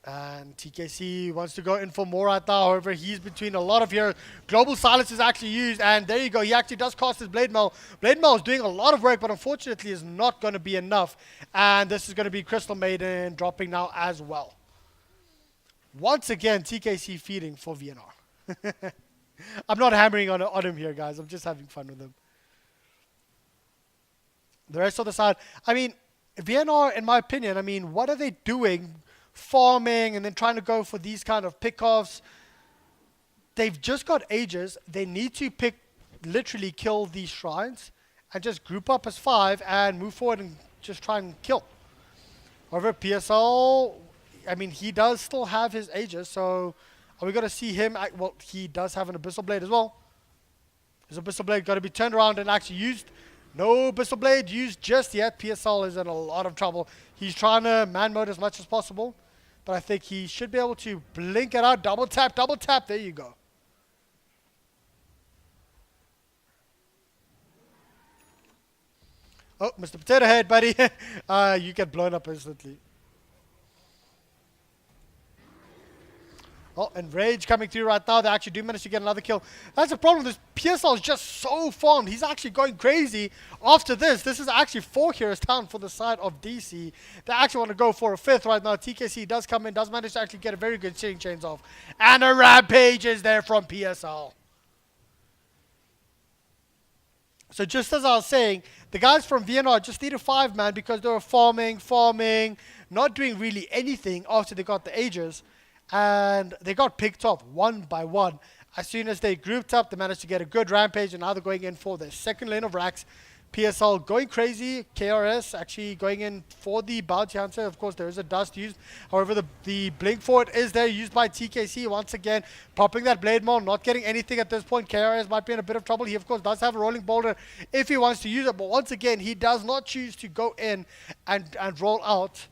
And TKC wants to go in for more right now. However, he's between a lot of heroes. Global Silence is actually used, and there you go. He actually does cast his Blade Mail. Blade Mail is doing a lot of work, but unfortunately is not going to be enough. And this is going to be Crystal Maiden dropping now as well. Once again, TKC feeding for VNR. I'm not hammering on him here, guys. I'm just having fun with him. The rest of the side, I mean, VNR, in my opinion, I mean, what are they doing? Farming and then trying to go for these kind of pickoffs. They've just got ages. They need to literally kill these shrines and just group up as 5 and move forward and just try and kill. However, PSL, I mean, he does still have his ages, so are we going to see him? Well, he does have an Abyssal Blade as well. His Abyssal Blade got to be turned around and actually used. No Abyssal Blade used just yet. PSL is in a lot of trouble. He's trying to man mode as much as possible, but I think he should be able to blink it out. Double tap, double tap. There you go. Oh, Mr. Potato Head, buddy. You get blown up instantly. Oh, and Rage coming through right now. They actually do manage to get another kill. That's the problem. This PSL is just so farmed. He's actually going crazy after this. This is actually 4 heroes down for the side of DC. They actually want to go for a 5th right now. TKC does come in, does manage to actually get a very good shooting chains off. And a rampage is there from PSL. So just as I was saying, the guys from VNR just need a 5-man because they were farming, not doing really anything after they got the Aegis. And they got picked off one by one. As soon as they grouped up, they managed to get a good rampage, and now they're going in for their second lane of racks. PSL going crazy. KRS actually going in for the bounty hunter. Of course, there is a dust used. However, the blink forward is there, used by TKC once again. Popping that blade maul, not getting anything at this point. KRS might be in a bit of trouble. He, of course, does have a rolling boulder if he wants to use it. But once again, he does not choose to go in and roll out.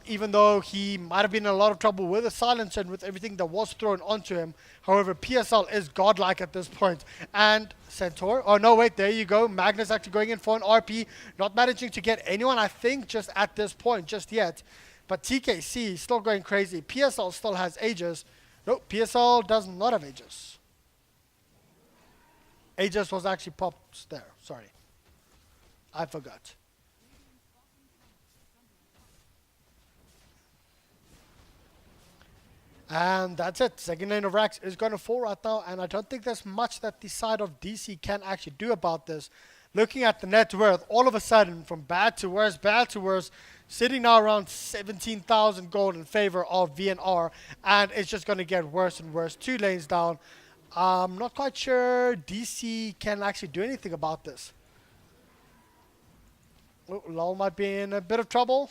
Even though he might have been in a lot of trouble with the silencer and with everything that was thrown onto him. However, PSL is godlike at this point. And Centaur, oh no, wait, there you go. Magnus actually going in for an RP. Not managing to get anyone, I think, just at this point, just yet. But TKC still going crazy. PSL still has Aegis. No, PSL does not have Aegis. Aegis was actually popped there. Sorry. I forgot. And that's it. Second lane of racks is going to fall right now. And I don't think there's much that the side of DC can actually do about this. Looking at the net worth, all of a sudden, from bad to worse, sitting now around 17,000 gold in favor of VNR. And it's just going to get worse and worse. 2 lanes down. I'm not quite sure DC can actually do anything about this. Oh, Lol might be in a bit of trouble.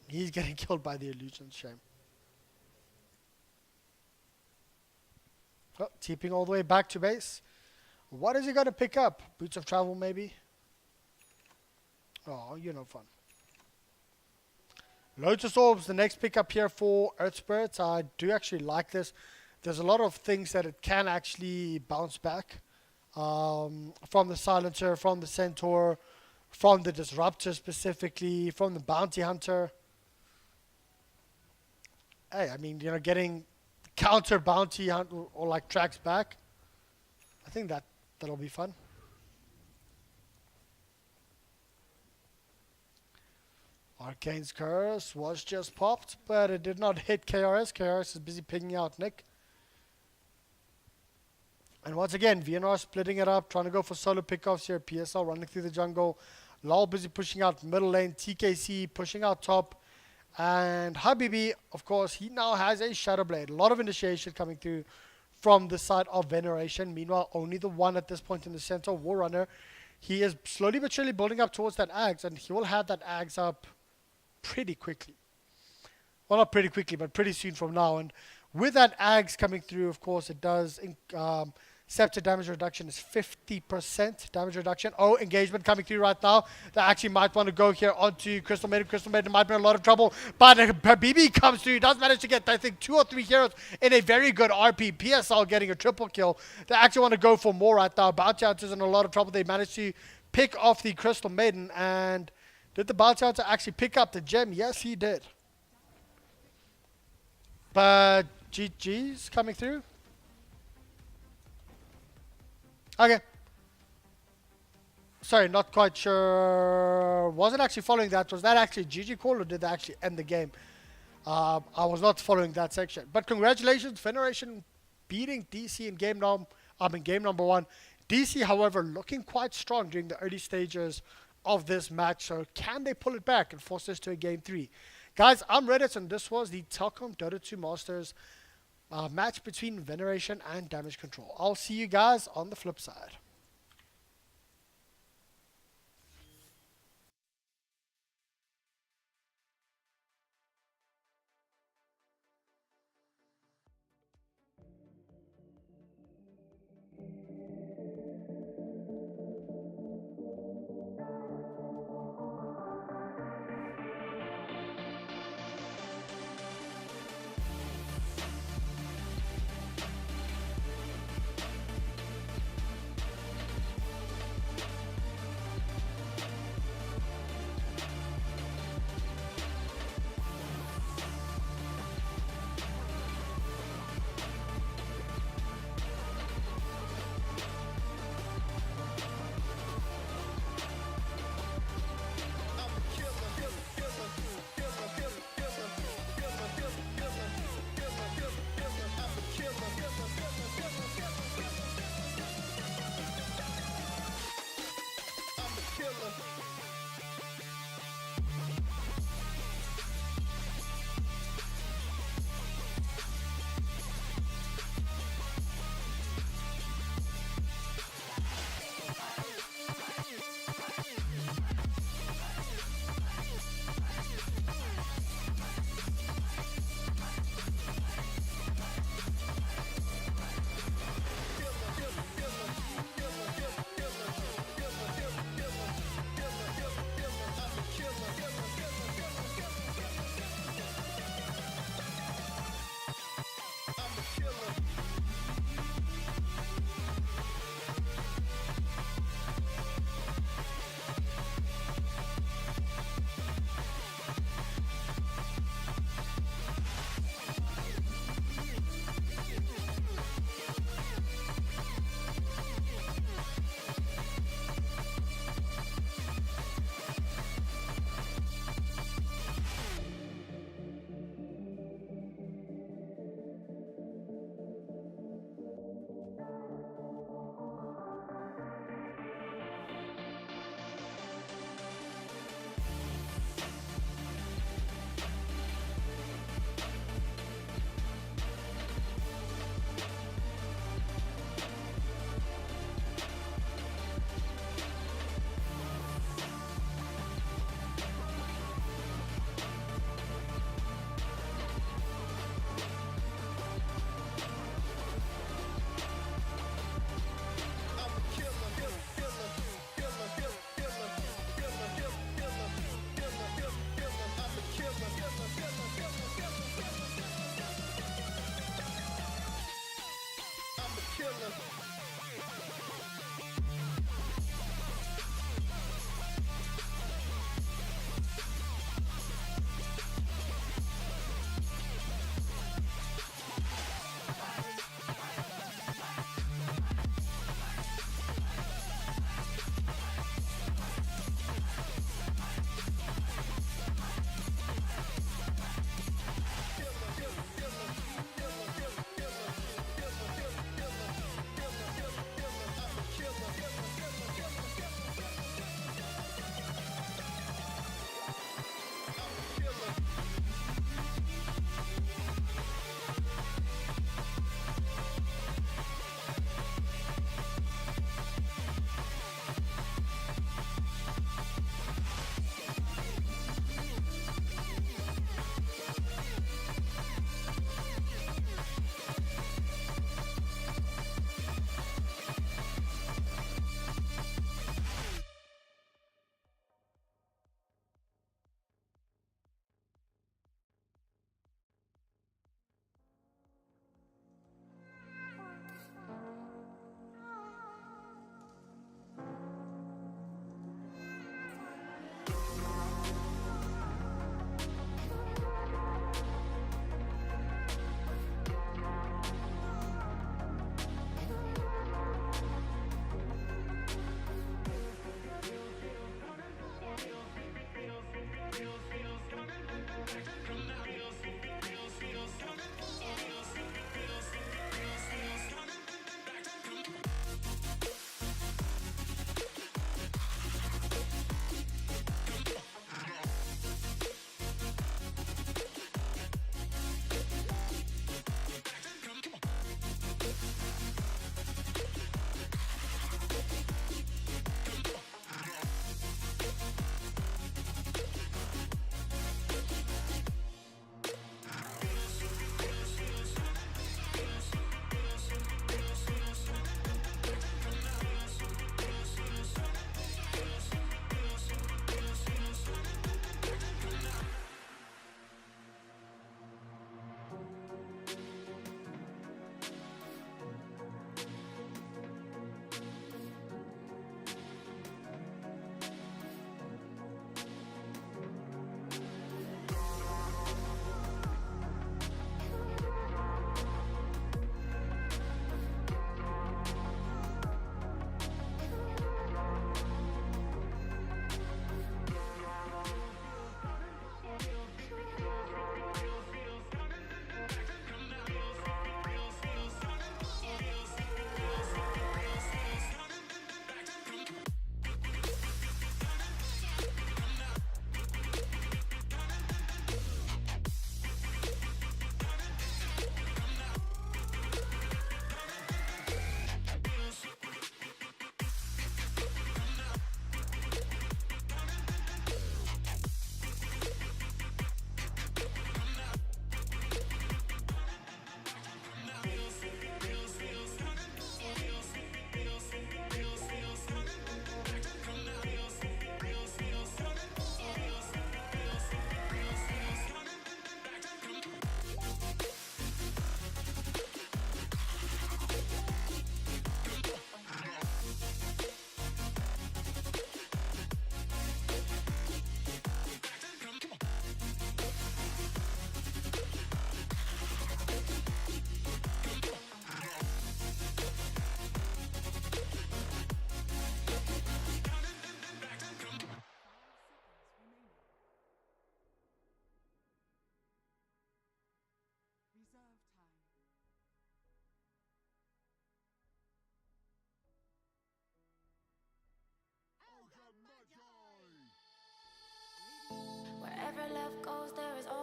He's getting killed by the illusion. Shame. Oh, TPing all the way back to base. What is he going to pick up? Boots of Travel, maybe? Oh, you're no fun. Lotus Orbs, the next pickup here for Earth Spirits. I do actually like this. There's a lot of things that it can actually bounce back. From the Silencer, from the Centaur, from the Disruptor specifically, from the Bounty Hunter. Hey, I mean, you know, getting counter bounty hunt or like tracks back. I think that'll be fun. Arcane's Curse was just popped, but it did not hit KRS. KRS is busy picking out Nick. And once again, VNR splitting it up, trying to go for solo pickoffs here. PSL running through the jungle. Lol busy pushing out middle lane. TKC pushing out top. And Habibi, of course, he now has a Shadow Blade. A lot of initiation coming through from the side of Veneration. Meanwhile, only the one at this point in the center, War Runner. He is slowly but surely building up towards that Axe, and he will have that Axe up pretty quickly. Well, not pretty quickly, but pretty soon from now. And with that Axe coming through, of course, it does... Scepter damage reduction is 50% damage reduction. Oh, engagement coming through right now. They actually might want to go here onto Crystal Maiden. Crystal Maiden might be in a lot of trouble. But BB comes through. He does manage to get, I think, 2 or 3 heroes in a very good RP. PSL getting a triple kill. They actually want to go for more right now. Bounty Hunter's in a lot of trouble. They managed to pick off the Crystal Maiden. And did the Bounty Hunter actually pick up the gem? Yes, he did. But GG's coming through. Okay. Sorry, not quite sure. Wasn't actually following that. Was that actually GG call or did they actually end the game? I was not following that section. But congratulations, Veneration beating DC in game number 1. DC, however, looking quite strong during the early stages of this match. So can they pull it back and force this to a game three? Guys, I'm RidditZ, and this was the Telkom Dota 2 Masters match between Veneration and Damage Control. I'll see you guys on the flip side.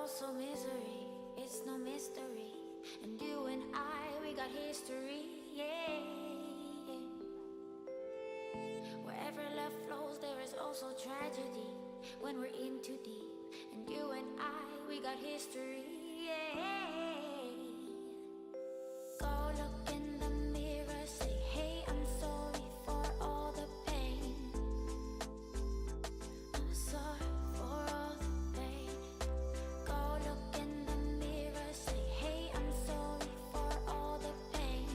also misery, it's no mystery. And you and I, we got history, yeah. Wherever love flows, there is also tragedy when we're in too deep. And you and I, we got history, yeah. Go look in the mirror, say, hey, I'm sorry for all the pain. I'm sorry for all the pain. Go look in the mirror, say, hey, I'm sorry for all the pain.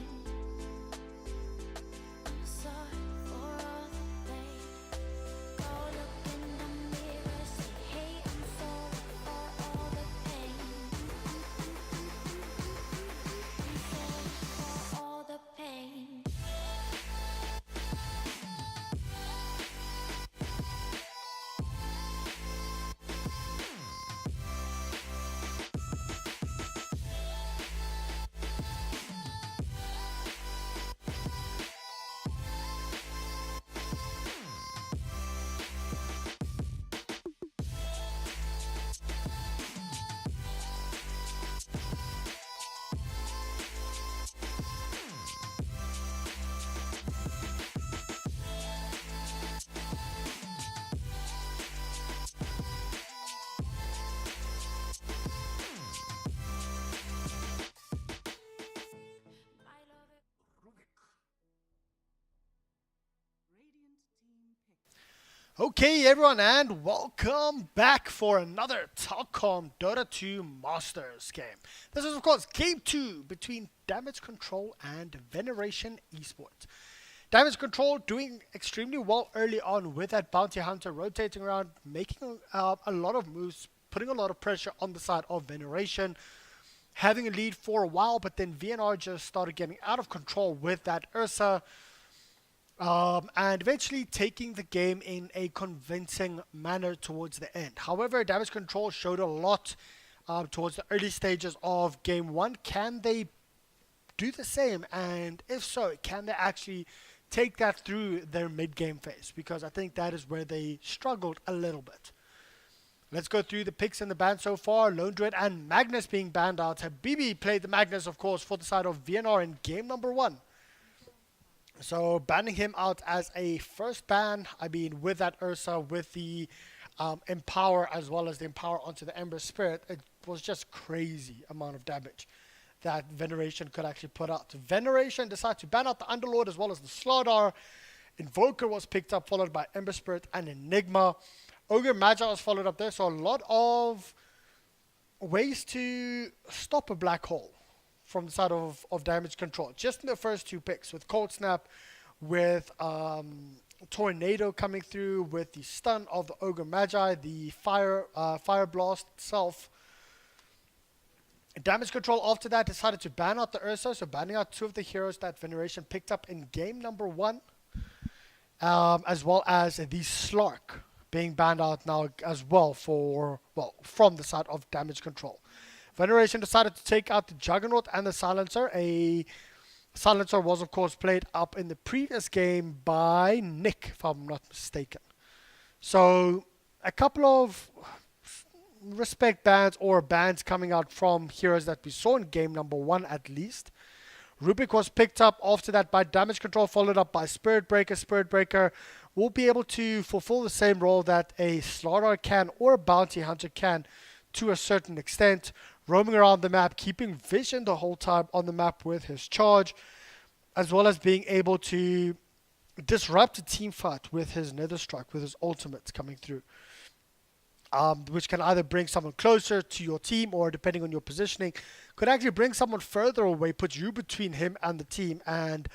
I'm sorry for all the pain. Go look in the mirror, say, hey, I'm sorry for all the pain. I'm sorry for all the pain. My love. Okay, everyone, and welcome back for another Telkom Dota 2 Masters game. This is, of course, Game 2 between Damage Control and Veneration Esports. Damage Control doing extremely well early on with that Bounty Hunter rotating around, making a lot of moves, putting a lot of pressure on the side of Veneration, having a lead for a while, but then VNR just started getting out of control with that Ursa. And eventually taking the game in a convincing manner towards the end. However, Damage Control showed a lot towards the early stages of Game 1. Can they do the same? And if so, can they actually take that through their mid-game phase? Because I think that is where they struggled a little bit. Let's go through the picks in the ban so far. Lone Druid and Magnus being banned out. Habibi played the Magnus, of course, for the side of VNR in game number 1. So banning him out as a first ban, I mean, with that Ursa, with the Empower, as well as the Empower onto the Ember Spirit, it was just crazy amount of damage that Veneration could actually put out. Veneration decided to ban out the Underlord as well as the Slardar. Invoker was picked up, followed by Ember Spirit and Enigma. Ogre Magi was followed up there, so a lot of ways to stop a black hole from the side of Damage Control. Just in the first 2 picks, with Cold Snap, with Tornado coming through, with the stun of the Ogre Magi, the Fire Blast itself. Damage Control after that decided to ban out the Ursa, so banning out 2 of the heroes that Veneration picked up in game number 1, as well as the Slark being banned out now as well from the side of Damage Control. Veneration decided to take out the Juggernaut and the Silencer. A Silencer was, of course, played up in the previous game by Nick, if I'm not mistaken. So, a couple of respect bans or bans coming out from heroes that we saw in game number 1 at least. Rubik was picked up after that by Damage Control, followed up by Spirit Breaker. Spirit Breaker will be able to fulfill the same role that a Slardar can or a Bounty Hunter can to a certain extent, roaming around the map, keeping vision the whole time on the map with his charge, as well as being able to disrupt a team fight with his Nether Strike, with his ultimates coming through, which can either bring someone closer to your team or, depending on your positioning, could actually bring someone further away, put you between him and the team, and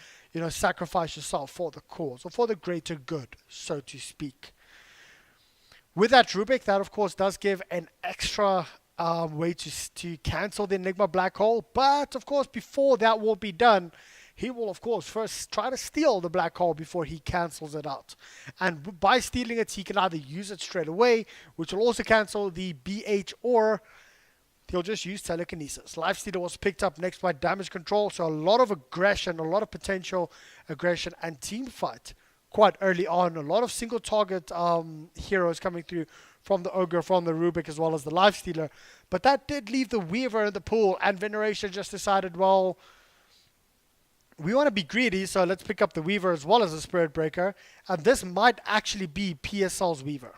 sacrifice yourself for the cause or for the greater good, so to speak. With that Rubik, that of course does give an extra way to cancel the Enigma Black Hole. But of course, before that will be done, he will of course first try to steal the Black Hole before he cancels it out. And by stealing it, he can either use it straight away, which will also cancel the BH, or he'll just use Telekinesis. Lifestealer was picked up next by Damage Control, so a lot of aggression, a lot of potential aggression and team fight quite early on. A lot of single target heroes coming through from the Ogre, from the Rubik, as well as the Lifestealer. But that did leave the Weaver in the pool, and Veneration just decided, well, we want to be greedy, so let's pick up the Weaver as well as the Spirit Breaker. And this might actually be PSL's Weaver.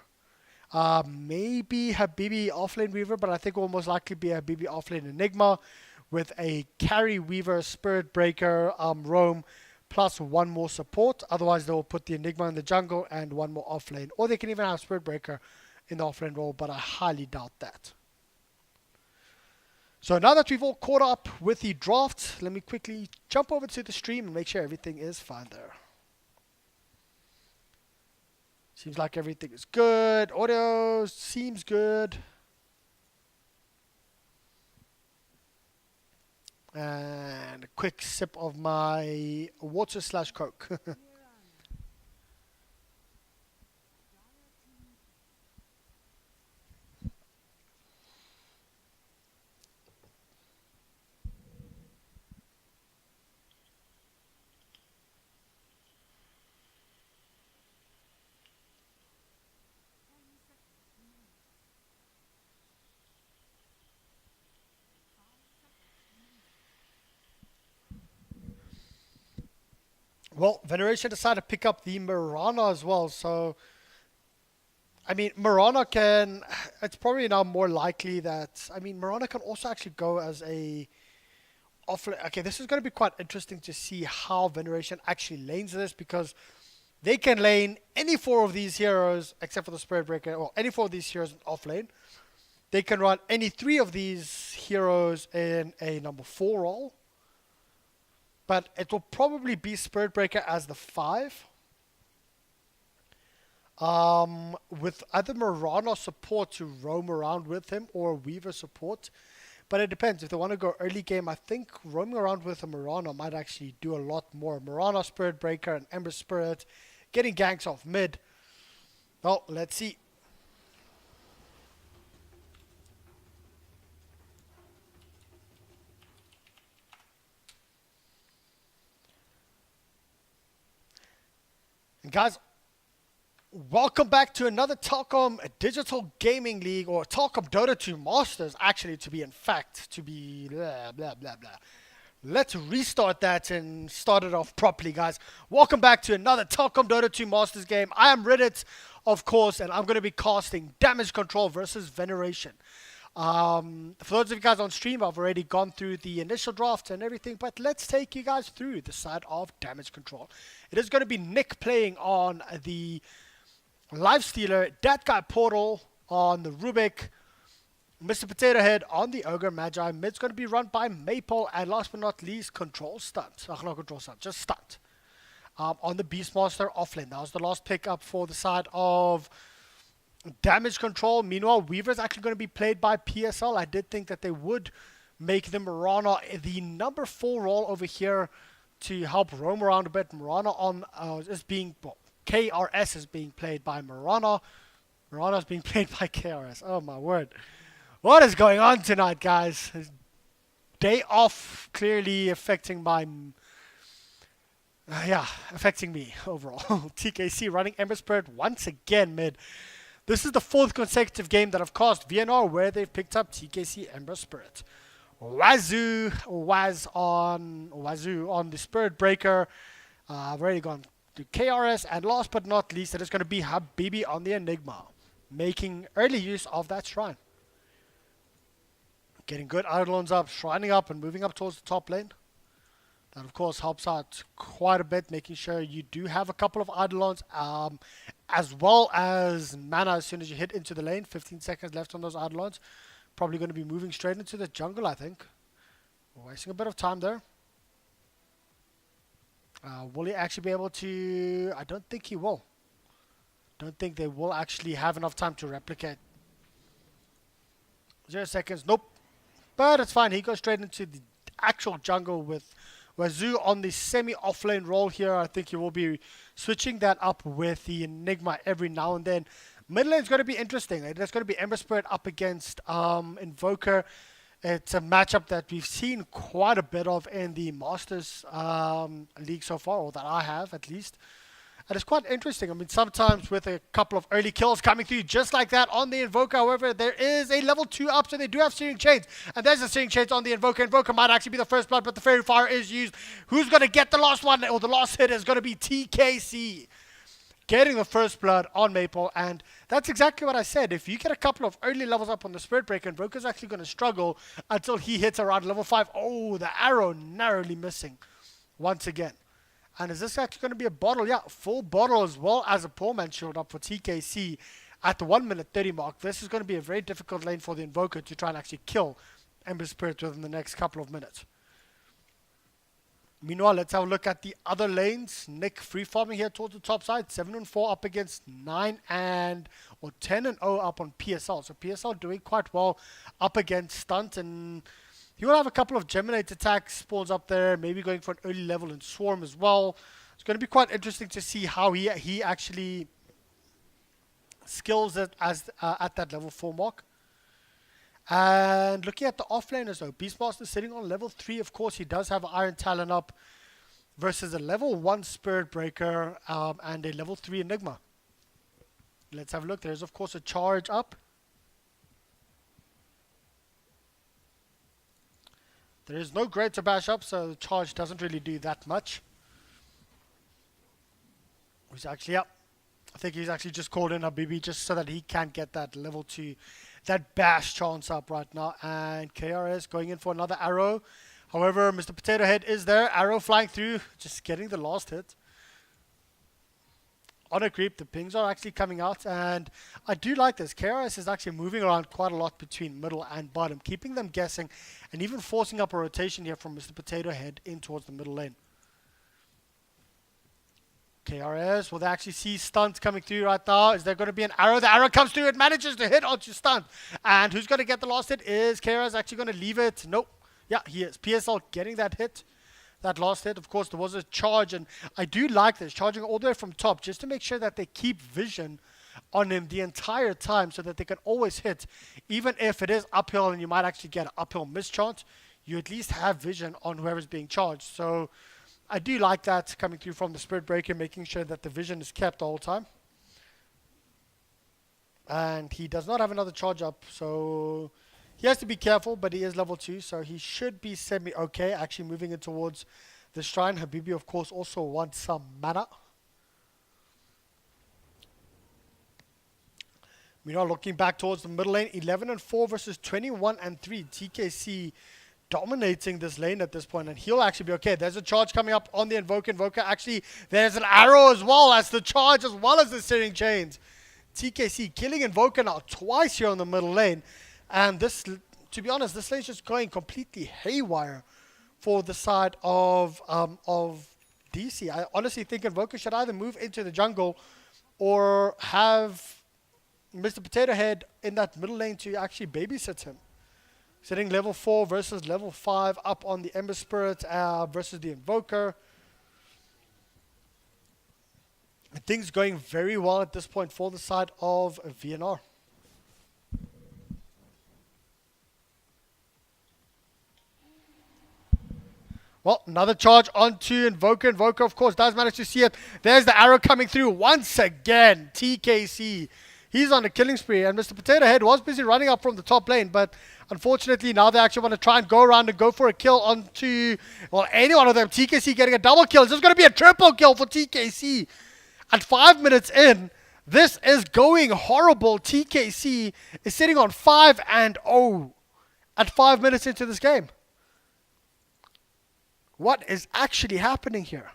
Maybe Habibi offlane Weaver, but I think it will most likely be Habibi offlane Enigma with a carry Weaver, Spirit Breaker, Roam, plus one more support. Otherwise, they will put the Enigma in the jungle and one more offlane. Or they can even have Spirit Breaker in the offlane role, but I highly doubt that. So now that we've all caught up with the draft, let me quickly jump over to the stream and make sure everything is fine there. Seems like everything is good. Audio seems good. And a quick sip of my water/Coke. Well, Veneration decided to pick up the Mirana as well. So, I mean, Mirana can... It's probably now more likely that... I mean, Mirana can also actually go as a... Okay, this is going to be quite interesting to see how Veneration actually lanes this, because they can lane any four of these heroes, except for the Spirit Breaker, or any four of these heroes off lane. They can run any three of these heroes in a number 4 role. But it will probably be Spirit Breaker as the 5. With either Mirana support to roam around with him or Weaver support. But it depends. If they want to go early game, I think roaming around with a Mirana might actually do a lot more. Mirana, Spirit Breaker, and Ember Spirit. Getting ganks off mid. Well, let's see. And guys, welcome back to another Telkom Digital Gaming League, or Telkom Dota 2 Masters, actually, to be blah, blah, blah, blah. Let's restart that and start it off properly, guys. Welcome back to another Telkom Dota 2 Masters game. I am RidditZ, of course, and I'm going to be casting Damage Control versus Veneration. For those of you guys on stream, I've already gone through the initial draft and everything, but let's take you guys through the side of Damage Control. It is going to be Nick playing on the Lifestealer, that guy Portal on the Rubik, Mr. Potato Head on the Ogre Magi. Mid's going to be run by Maple, and last but not least, Control Stunt. Not Control Stunt, just Stunt. On the Beastmaster offlane. That was the last pick up for the side of Damage Control. Meanwhile, Weaver is actually going to be played by PSL. I did think that they would make the Mirana the number 4 role over here to help roam around a bit. Mirana on is being... Well, KRS is being played by Mirana. Mirana is being played by KRS. Oh my word. What is going on tonight, guys? Day off clearly affecting my... affecting me overall. TKC running Ember Spirit once again mid. This is the 4th consecutive game that I've cast VNR where they've picked up TKC Ember Spirit. Wazoo on the Spirit Breaker. I've already gone to KRS, and last but not least, it is going to be Habibi on the Enigma, making early use of that shrine. Getting good Eidolons up, shrining up, and moving up towards the top lane. That, of course, helps out quite a bit, making sure you do have a couple of Eidolons, as well as mana as soon as you hit into the lane. 15 seconds left on those Eidolons. Probably going to be moving straight into the jungle, I think. We're wasting a bit of time there. Will he actually be able to... I don't think he will. Don't think they will actually have enough time to replicate. 0 seconds. Nope. But it's fine. He goes straight into the actual jungle with Wazoo on the semi-offlane role here. I think he will be switching that up with the Enigma every now and then. Mid lane's going to be interesting. There's going to be Ember Spirit up against Invoker. It's a matchup that we've seen quite a bit of in the Masters League so far, or that I have at least. And it's quite interesting. I mean, sometimes with a couple of early kills coming through just like that on the Invoker, however, there is a level 2 up, so they do have Searing Chains. And there's a Searing Chains on the Invoker. Invoker might actually be the first blood, but the Fairy Fire is used. Who's going to get the last one, or the last hit is going to be TKC. Getting the first blood on Maple, and that's exactly what I said. If you get a couple of early levels up on the Spirit Breaker, Invoker's actually going to struggle until he hits around level 5. Oh, the arrow narrowly missing once again. And is this actually going to be a bottle? Yeah, full bottle as well as a poor man shield up for TKC at the 1 minute 30 mark. This is going to be a very difficult lane for the Invoker to try and actually kill Ember Spirit within the next couple of minutes. Meanwhile, let's have a look at the other lanes. Nick free farming here towards the top side. 7-4 up against 10-0 up on PSL. So PSL doing quite well up against Stunt, and he will have a couple of Geminate attacks spawns up there. Maybe going for an early level in Swarm as well. It's going to be quite interesting to see how he actually skills it as at that level 4 mark. And looking at the offlaners though, Beastmaster sitting on level 3. Of course, he does have Iron Talon up versus a level 1 Spirit Breaker and a level 3 Enigma. Let's have a look. There's of course a charge up. There is no greater bash up, so the charge doesn't really do that much. He's actually up. I think he's actually just called in Habibi just so that he can get that level 2, that bash chance up right now. And KRS going in for another arrow. However, Mr. Potato Head is there. Arrow flying through, just getting the last hit. On a creep, the pings are actually coming out. And I do like this. KRS is actually moving around quite a lot between middle and bottom, keeping them guessing and even forcing up a rotation here from Mr. Potato Head in towards the middle lane. KRS, will they actually see Stunt coming through right now? Is there going to be an arrow? The arrow comes through. It manages to hit onto Stunt. And who's going to get the last hit? Is KRS actually going to leave it? Nope. Yeah, he is. PSL getting that hit. That last hit. Of course, there was a charge. And I do like this. Charging all the way from top just to make sure that they keep vision on him the entire time so that they can always hit. Even if it is uphill and you might actually get an uphill mischance, you at least have vision on whoever's being charged. So I do like that coming through from the Spirit Breaker, making sure that the vision is kept the whole time. And he does not have another charge up, so he has to be careful, but he is level 2, so he should be semi-okay. Actually moving in towards the shrine. Habibi, of course, also wants some mana. We're now looking back towards the middle lane. 11-4 versus 21-3. TKC dominating this lane at this point, and he'll actually be okay. There's a charge coming up on the Invoker. Invoker actually, there's an arrow as well as the charge, as well as the Searing Chains. TKC killing Invoker now twice here on the middle lane, and this, to be honest, this lane's just going completely haywire for the side of DC. I honestly think Invoker should either move into the jungle or have Mr. Potato Head in that middle lane to actually babysit him. Sitting level 4 versus level 5 up on the Ember Spirit versus the Invoker. And things going very well at this point for the side of VNR. Well, another charge onto Invoker. Invoker, of course, does manage to see it. There's the arrow coming through once again. TKC. He's on a killing spree, and Mr. Potato Head was busy running up from the top lane, but unfortunately now they actually want to try and go around and go for a kill onto, well, any one of them. TKC getting a double kill. This is going to be a triple kill for TKC. At 5 minutes in, this is going horrible. TKC is sitting on 5-0 at 5 minutes into this game. What is actually happening here?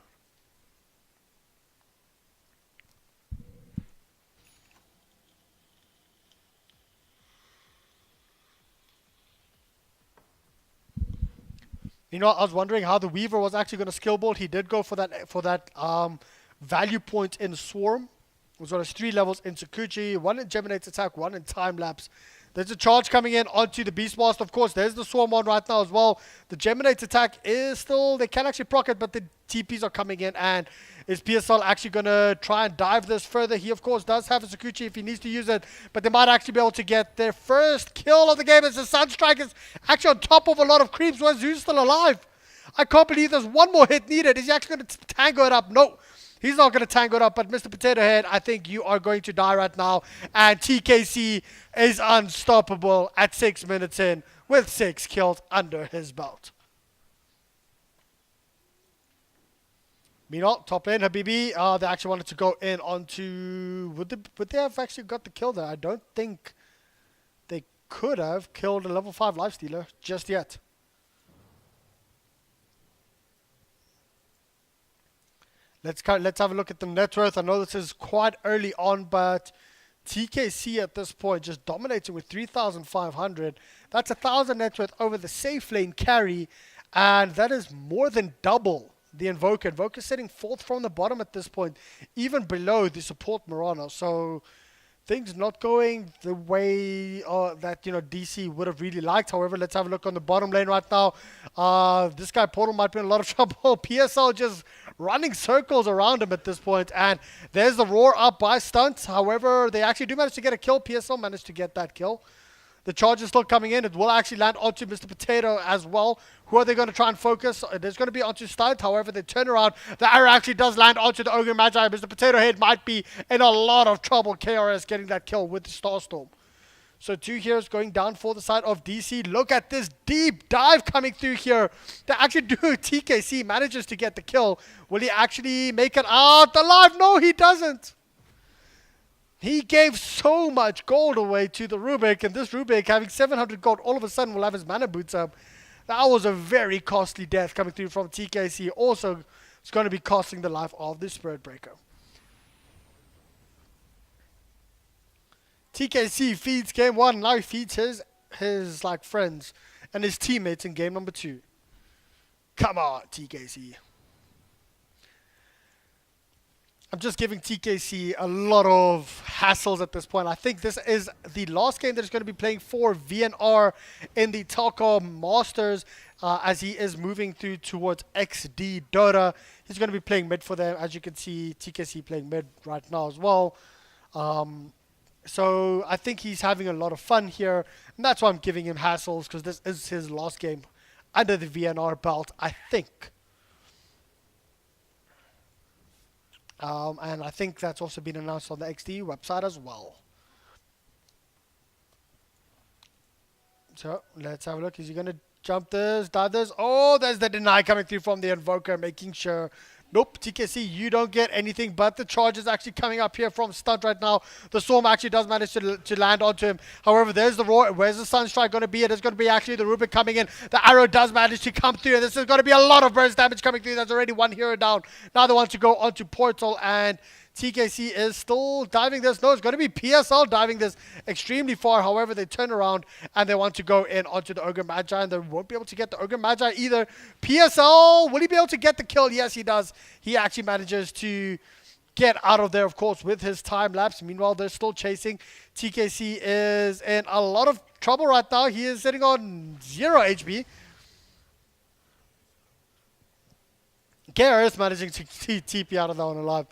You know, I was wondering how the Weaver was actually going to skill bolt. He did go for that value point in Swarm. As well as 3 levels in Sakuchi, 1 in Geminate's attack, 1 in time lapse. There's a charge coming in onto the Beastmaster. Of course, there's the Swarm on right now as well. The Geminate's attack is still, they can actually proc it, but the TPs are coming in. And is PSL actually going to try and dive this further? He, of course, does have a Sakuchi if he needs to use it, but they might actually be able to get their first kill of the game as the Sunstrike is actually on top of a lot of creeps. Where's Zeus still alive? I can't believe there's one more hit needed. Is he actually going to tango it up? No. He's not going to tango it up, but Mr. Potato Head, I think you are going to die right now. And TKC is unstoppable at 6 minutes in with 6 kills under his belt. Meanwhile, top lane, Habibi, they actually wanted to go in onto... Would they have actually got the kill there? I don't think they could have killed a level 5 lifestealer just yet. Let's have a look at the net worth. I know this is quite early on, but TKC at this point just dominating with 3,500. That's 1,000 net worth over the safe lane carry, and that is more than double the Invoker. Invoker sitting 4th from the bottom at this point, even below the support Murano. So things not going the way that DC would have really liked. However, let's have a look on the bottom lane right now. This guy Portal might be in a lot of trouble. PSL just running circles around him at this point, and there's the roar up by Stunt. However, they actually do manage to get a kill. PSL managed to get that kill. The charge is still coming in. It will actually land onto Mr. Potato as well. Who are they going to try and focus? It is going to be onto Stunt. However, they turn around. The arrow actually does land onto the Ogre Magi. Mr. Potato Head might be in a lot of trouble. KRS getting that kill with the Starstorm. So 2 heroes going down for the side of DC. Look at this deep dive coming through here. They actually do. TKC manages to get the kill. Will he actually make it out alive? No, he doesn't. He gave so much gold away to the Rubik, and this Rubik, having 700 gold, all of a sudden will have his mana boots up. That was a very costly death coming through from TKC. Also, it's going to be costing the life of the Spirit Breaker. TKC feeds game 1, now he feeds his friends and his teammates in game number 2. Come on, TKC. I'm just giving TKC a lot of hassles at this point. I think this is the last game that he's going to be playing for VNR in the Telkom Masters as he is moving through towards XD Dota. He's going to be playing mid for them. As you can see, TKC playing mid right now as well. So I think he's having a lot of fun here. And that's why I'm giving him hassles, because this is his last game under the VNR belt, I think. And I think that's also been announced on the XD website as well. So let's have a look. Is he going to jump this, dive this? Oh, there's the deny coming through from the Invoker, making sure. Nope, TKC, you don't get anything, but the charge is actually coming up here from Stunt right now. The Storm actually does manage to land onto him. However, there's the Roar. Where's the Sunstrike going to be? It is going to be actually the Rubik coming in. The arrow does manage to come through, and this is going to be a lot of burst damage coming through. There's already 1 hero down. Now they want to go onto Portal, and TKC is still diving this. No, it's going to be PSL diving this extremely far. However, they turn around and they want to go in onto the Ogre Magi, and they won't be able to get the Ogre Magi either. PSL, will he be able to get the kill? Yes, he does. He actually manages to get out of there, of course, with his time lapse. Meanwhile, they're still chasing. TKC is in a lot of trouble right now. He is sitting on 0 HP. KRS managing to TP out of that one alive.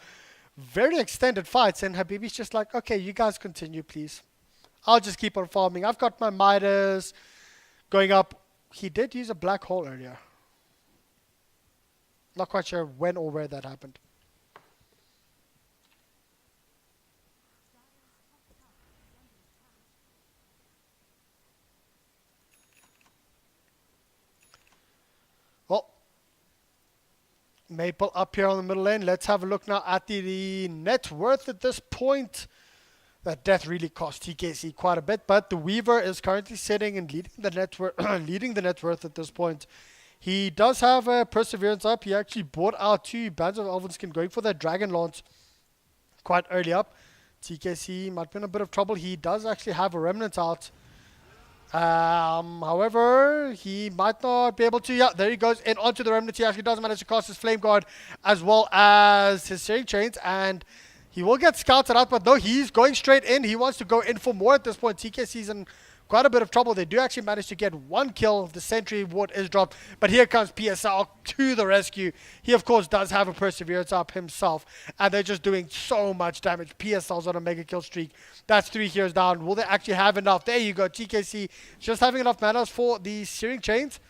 Very extended fights, and Habibi's just like, okay, you guys continue, please. I'll just keep on farming. I've got my Midas going up. He did use a black hole earlier. Not quite sure when or where that happened. Well, Maple up here on the middle lane. Let's have a look now at the net worth at this point. That death really cost TKC quite a bit, but the Weaver is currently sitting and leading the net worth at this point. He does have a Perseverance up. He actually bought out 2 Bands of Elvenskin, going for that Dragon Lance quite early up. TKC might be in a bit of trouble. He does actually have a Remnant out. However, he might not be able to. Yeah, there he goes in onto the Remnant. He actually does manage to cast his Flame Guard as well as his Searing Chains, and he will get scouted out, but no, he's going straight in. He wants to go in for more at this point. TKC's in quite a bit of trouble. They do actually manage to get 1 kill. The Sentry Ward is dropped, but here comes PSL to the rescue. He, of course, does have a Perseverance up himself, and they're just doing so much damage. PSL's on a mega kill streak. That's 3 heroes down. Will they actually have enough? There you go. TKC just having enough mana for the Searing Chains.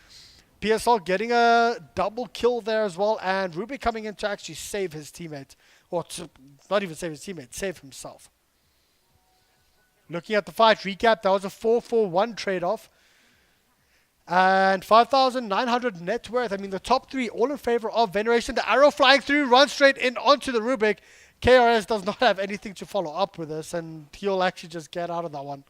PSL getting a double kill there as well, and Ruby coming in to actually save his teammate. Or to not even save his teammate, save himself. Looking at the fight recap, that was a 4-4-1 trade-off. And 5,900 net worth. I mean, the top three all in favor of Veneration. The arrow flying through, runs straight in onto the Rubik. KRS does not have anything to follow up with this, and he'll actually just get out of that one.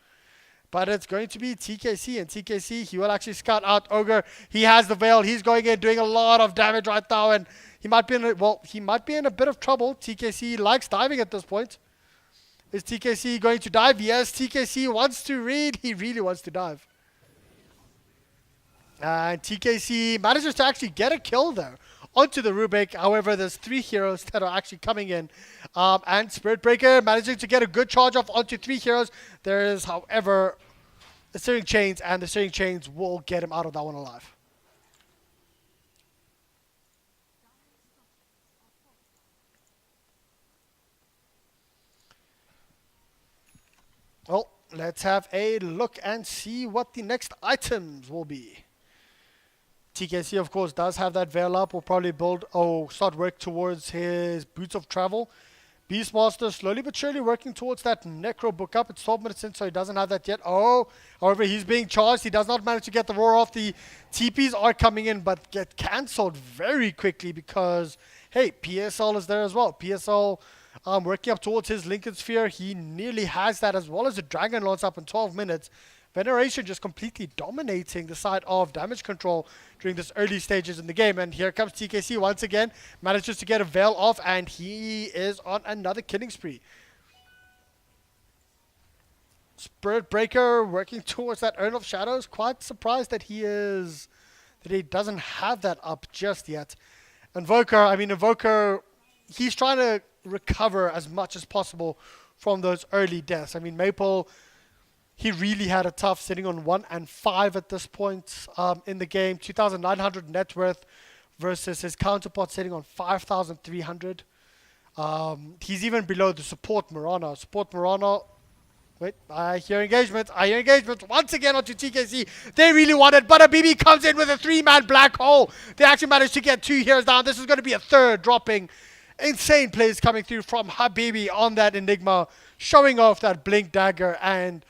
But it's going to be TKC, and TKC, he will actually scout out Ogre. He has the Veil. He's going in, doing a lot of damage right now, and he might be in a bit of trouble. TKC likes diving at this point. Is TKC going to dive? Yes, TKC wants to read. He really wants to dive. And TKC manages to actually get a kill there onto the Rubik. However, there's 3 heroes that are actually coming in. And Spirit Breaker managing to get a good charge off onto 3 heroes. There is, however, the Searing Chains, and the Searing Chains will get him out of that one alive. Well, let's have a look and see what the next items will be. TKC, of course, does have that Veil up. Will probably start work towards his Boots of Travel. Beastmaster slowly but surely working towards that Necro book up. It's 12 minutes in, so he doesn't have that yet. However, he's being charged. He does not manage to get the roar off. The TPs are coming in, but get cancelled very quickly because, hey, PSL is there as well. PSL working up towards his Lincoln Sphere. He nearly has that, as well as a Dragon Lance up in 12 minutes. Veneration just completely dominating the side of damage control during this early stages in the game. And here comes TKC once again. Manages to get a Veil off, and he is on another killing spree. Spirit Breaker working towards that Urn of Shadows. Quite surprised that he doesn't have that up just yet. Invoker, he's trying to recover as much as possible from those early deaths. I mean, Maple, he really had a tough, sitting on 1 and 5 at this point in the game. 2,900 net worth versus his counterpart sitting on 5,300. He's even below the support Murano. Wait, I hear engagement. Once again onto TKC. They really want it, but Habibi comes in with a 3-man black hole. They actually managed to get 2 heroes down. This is going to be a third dropping. Insane plays coming through from Habibi on that Enigma, showing off that Blink Dagger, and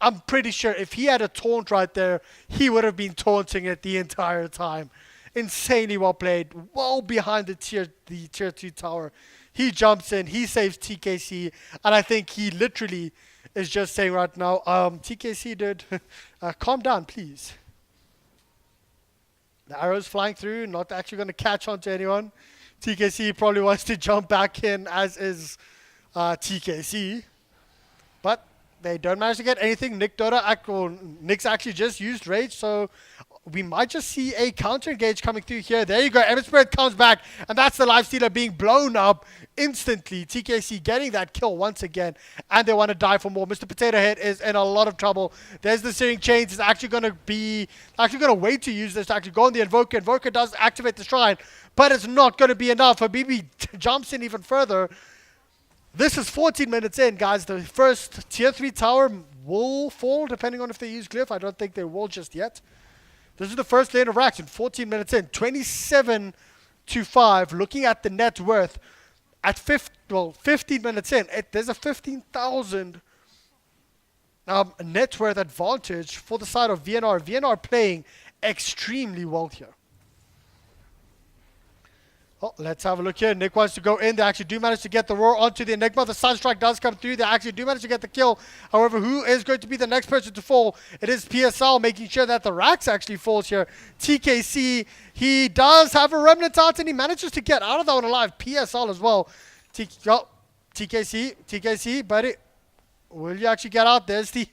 I'm pretty sure if he had a taunt right there, he would have been taunting it the entire time. Insanely well played, well behind the tier 2 tower. He jumps in, he saves TKC, and I think he literally is just saying right now, TKC dude, calm down please. The arrows flying through, not actually going to catch on to anyone. TKC probably wants to jump back in, as is TKC. But they don't manage to get anything. Nick's actually just used Rage, so we might just see a counter engage coming through here. There you go. Evan Spirit comes back, and that's the Lifestealer being blown up instantly. TKC getting that kill once again, and they want to die for more. Mr. Potato Head is in a lot of trouble. There's the Searing Chains. Is actually going to wait to use this to actually go on the Invoker. Invoker does activate the Shrine, but it's not going to be enough. Habibi jumps in even further. This is 14 minutes in, guys. The first tier 3 tower will fall, depending on if they use Glyph. I don't think they will just yet. This is the first lane of Raction, 14 minutes in. 27 to 5. Looking at the net worth at 15 minutes in. There's a 15,000 net worth advantage for the side of VNR. VNR playing extremely well here. Oh, let's have a look here. Nick wants to go in. They actually do manage to get the roar onto the Enigma. The Sunstrike does come through. They actually do manage to get the kill. However, who is going to be the next person to fall? It is PSL, making sure that the Rax actually falls here. TKC, he does have a Remnant out, and he manages to get out of that one alive. PSL as well. TKC, buddy. Will you actually get out? There's the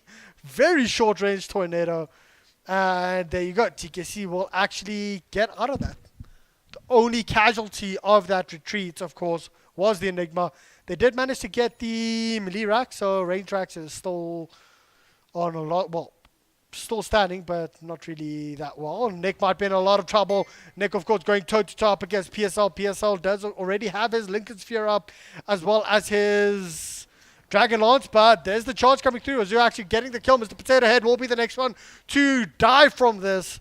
very short-range Tornado. And there you go. TKC will actually get out of that. The only casualty of that retreat, of course, was the Enigma. They did manage to get the melee rack, so range racks is still on a lot. Well, still standing, but not really that well. Nick might be in a lot of trouble. Nick, of course, going toe-to-toe up against PSL. PSL does already have his Lincoln Sphere up, as well as his Dragon Lance, but there's the charge coming through. Azure actually getting the kill. Mr. Potato Head will be the next one to die from this.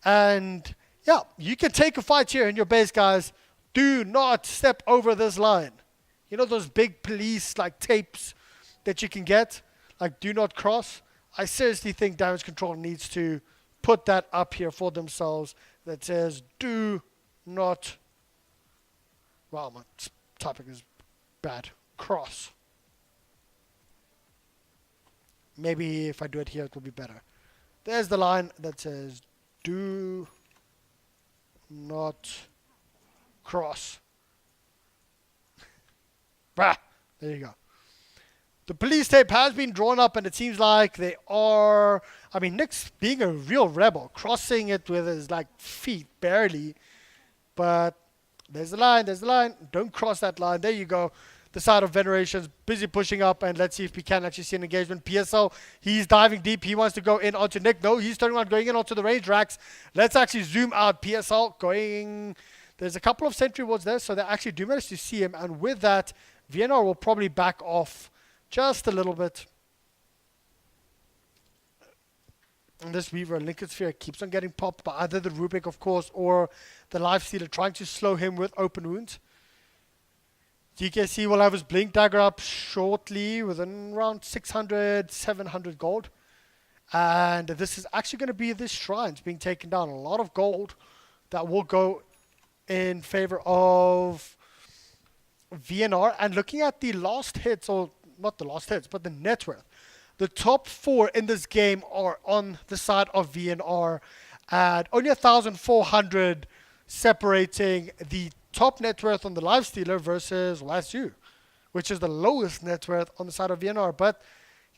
And yeah, you can take a fight here in your base, guys. Do not step over this line. You know those big police like tapes that you can get? Like do not cross? I seriously think damage control needs to put that up here for themselves that says do not, wow, my typing is bad, cross. Maybe if I do it here it will be better. There's the line that says do not cross. Bah, there you go. The police tape has been drawn up and it seems like they are, I mean, Nick's being a real rebel, crossing it with his like feet barely, but there's the line, don't cross that line, there you go. The side of Veneration's busy pushing up, and let's see if we can actually see an engagement. PSL, he's diving deep, he wants to go in onto Nick, no, he's turning around, going in onto the range racks. Let's actually zoom out, PSL going, there's a couple of sentry wards there, so they actually do manage to see him, and with that, VNR will probably back off just a little bit. And this Weaver Lincoln Sphere keeps on getting popped by either the Rubik, of course, or the Lifestealer trying to slow him with open wounds. DKC will have his Blink Dagger up shortly within around 600, 700 gold. And this is actually going to be this shrines being taken down. A lot of gold that will go in favor of VNR. And looking at the last hits, or not the last hits, but the net worth. The top 4 in this game are on the side of VNR at only 1,400, separating the top net worth on the Lifestealer versus Wasu, which is the lowest net worth on the side of VNR. But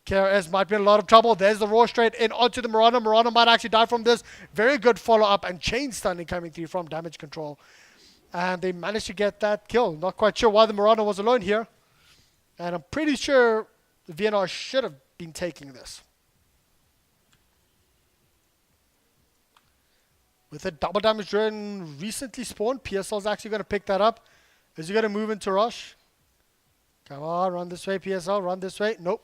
KRS might be in a lot of trouble. There's the Raw straight in onto the Marana. Marana might actually die from this. Very good follow-up and chain stunning coming through from damage control. And they managed to get that kill. Not quite sure why the Marana was alone here. And I'm pretty sure the VNR should have been taking this. With a double damage drone recently spawned, PSL is actually going to pick that up. Is he going to move into rush? Come on, run this way, PSL, run this way. Nope.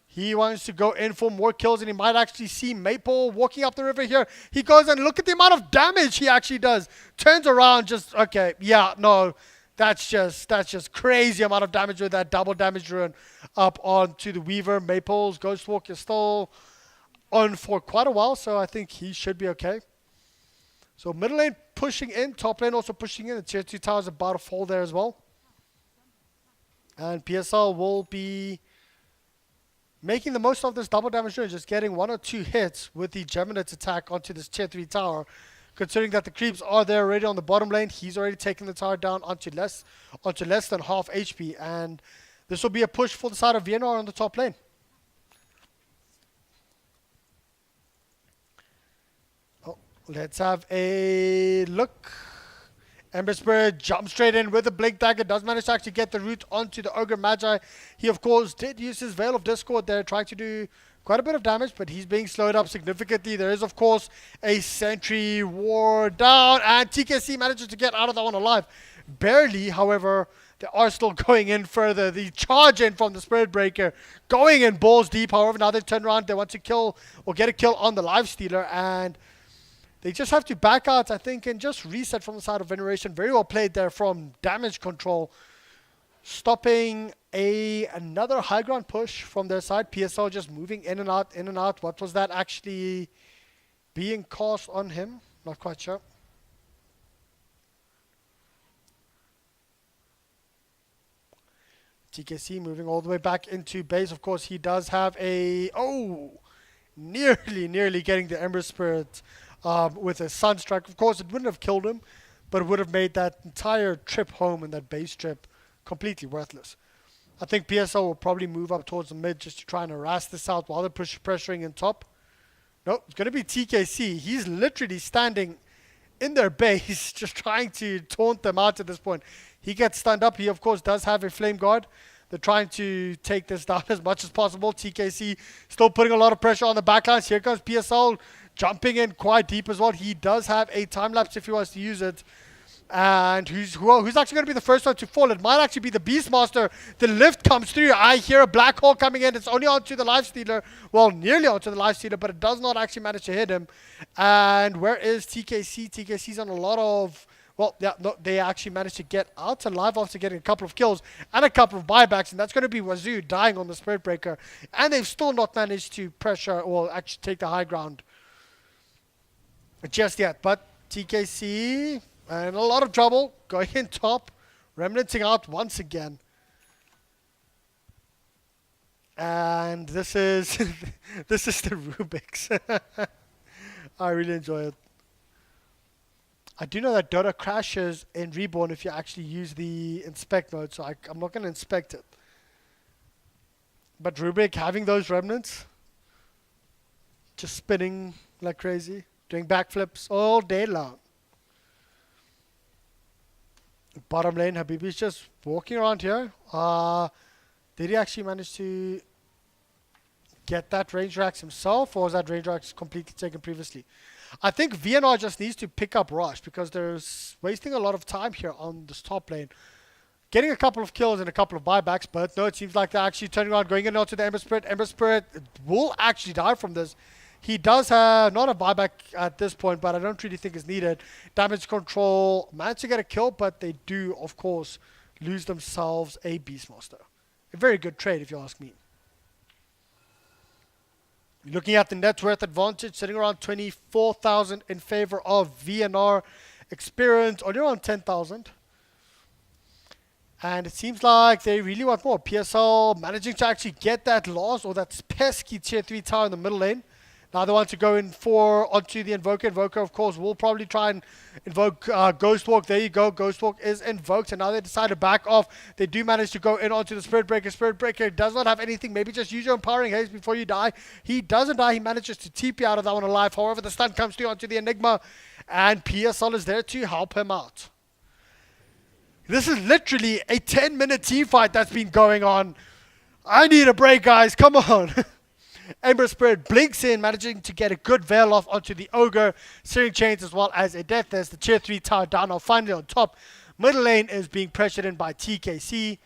He wants to go in for more kills, and he might actually see Maple walking up the river here. He goes and look at the amount of damage he actually does. Turns around, just, okay, yeah, no. That's just crazy amount of damage with that double damage run up onto the Weaver. Maple's Ghostwalk is still on for quite a while, so I think he should be okay. So middle lane pushing in, top lane also pushing in. The tier 2 tower is about to fall there as well. And PSL will be making the most of this double damage run, just getting 1 or 2 hits with the Geminate attack onto this tier 3 tower. Considering that the creeps are there already on the bottom lane, he's already taken the tower down onto less than half HP, and this will be a push for the side of VNR on the top lane. Oh, let's have a look. Ember Spirit jumps straight in with a Blink Dagger, does manage to actually get the root onto the Ogre Magi. He, of course, did use his Veil of Discord there, trying to do quite a bit of damage, but he's being slowed up significantly. There is, of course, a sentry ward down, and TKC manages to get out of that one alive. Barely, however, they are still going in further. The charge in from the Spirit Breaker, going in balls deep. However, now they turn around, they want to kill or get a kill on the Lifestealer, and they just have to back out, I think, and just reset from the side of Veneration. Very well played there from damage control, stopping another high ground push from their side. PSL just moving in and out, in and out. What was that actually being cast on him? Not quite sure. TKC moving all the way back into base. Of course, he does have a... Oh! Nearly getting the Ember Spirit with a Sunstrike. Of course, it wouldn't have killed him, but it would have made that entire trip home and that base trip completely worthless. I think PSL will probably move up towards the mid just to try and harass this out while they're pressuring in top. No, it's going to be TKC. He's literally standing in their base just trying to taunt them out at this point. He gets stunned up. He, of course, does have a Flame Guard. They're trying to take this down as much as possible. TKC still putting a lot of pressure on the backlines. Here comes PSL jumping in quite deep as well. He does have a time lapse if he wants to use it. And who's actually going to be the first one to fall? It might actually be the Beastmaster. The lift comes through. I hear a black hole coming in. It's only onto the Lifestealer. Well, nearly onto the Lifestealer, but it does not actually manage to hit him. And where is TKC? TKC's on a lot of... Well, yeah, no, they actually managed to get out alive after getting a couple of kills and a couple of buybacks, and that's going to be Wazoo dying on the Spirit Breaker. And they've still not managed to pressure or actually take the high ground just yet. But TKC... in a lot of trouble, going in top, remnanting out once again. And this is this is the Rubik's. I really enjoy it. I do know that Dota crashes in Reborn if you actually use the inspect mode, so I'm not going to inspect it. But Rubik having those remnants, just spinning like crazy, doing backflips all day long. Bottom lane, Habibi's just walking around here. Did he actually manage to get that range racks himself, or was that range racks completely taken previously? I think VNR just needs to pick up Rush because there's wasting a lot of time here on this top lane. Getting a couple of kills and a couple of buybacks, but no, it seems like they're actually turning around, going in onto the Ember Spirit. Ember Spirit will actually die from this. He does have not a buyback at this point, but I don't really think it's needed. Damage control managed to get a kill, but they do, of course, lose themselves a Beastmaster. A very good trade, if you ask me. Looking at the net worth advantage, sitting around 24,000 in favor of VNR. Experience only around 10,000. And it seems like they really want more. PSL managing to actually get that loss or that pesky tier 3 tower in the middle lane. Now they want to go in onto the Invoker. Invoker, of course, will probably try and invoke Ghostwalk. There you go. Ghostwalk is invoked. And now they decide to back off. They do manage to go in onto the Spirit Breaker. Spirit Breaker does not have anything. Maybe just use your Empowering Haze before you die. He doesn't die. He manages to TP out of that one alive. However, the stun comes through onto the Enigma. And PSL is there to help him out. This is literally a 10-minute team fight that's been going on. I need a break, guys. Come on. Ember Spirit blinks in, managing to get a good veil off onto the Ogre. Searing Chains as well as a death. There's the tier 3 tower down now finally on top. Middle lane is being pressured in by TKC.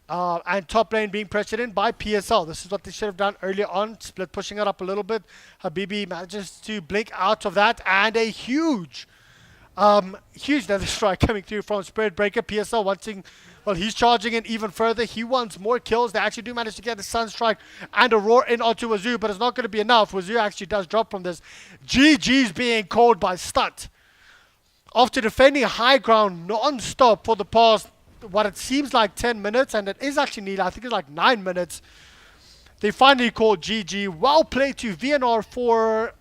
And top lane being pressured in by PSL. This is what they should have done earlier on. Split pushing it up a little bit. Habibi manages to blink out of that. And a huge Nether Strike coming through from Spirit Breaker. PSL wanting... Well, he's charging in even further. He wants more kills. They actually do manage to get the Sunstrike and a Roar in onto Wazoo, but it's not going to be enough. Wazoo actually does drop from this. GG's being called by Stunt. After defending high ground non-stop for the past, what it seems like 10 minutes, and it is actually nearly, I think it's like 9 minutes, they finally called GG. Well played to VNR for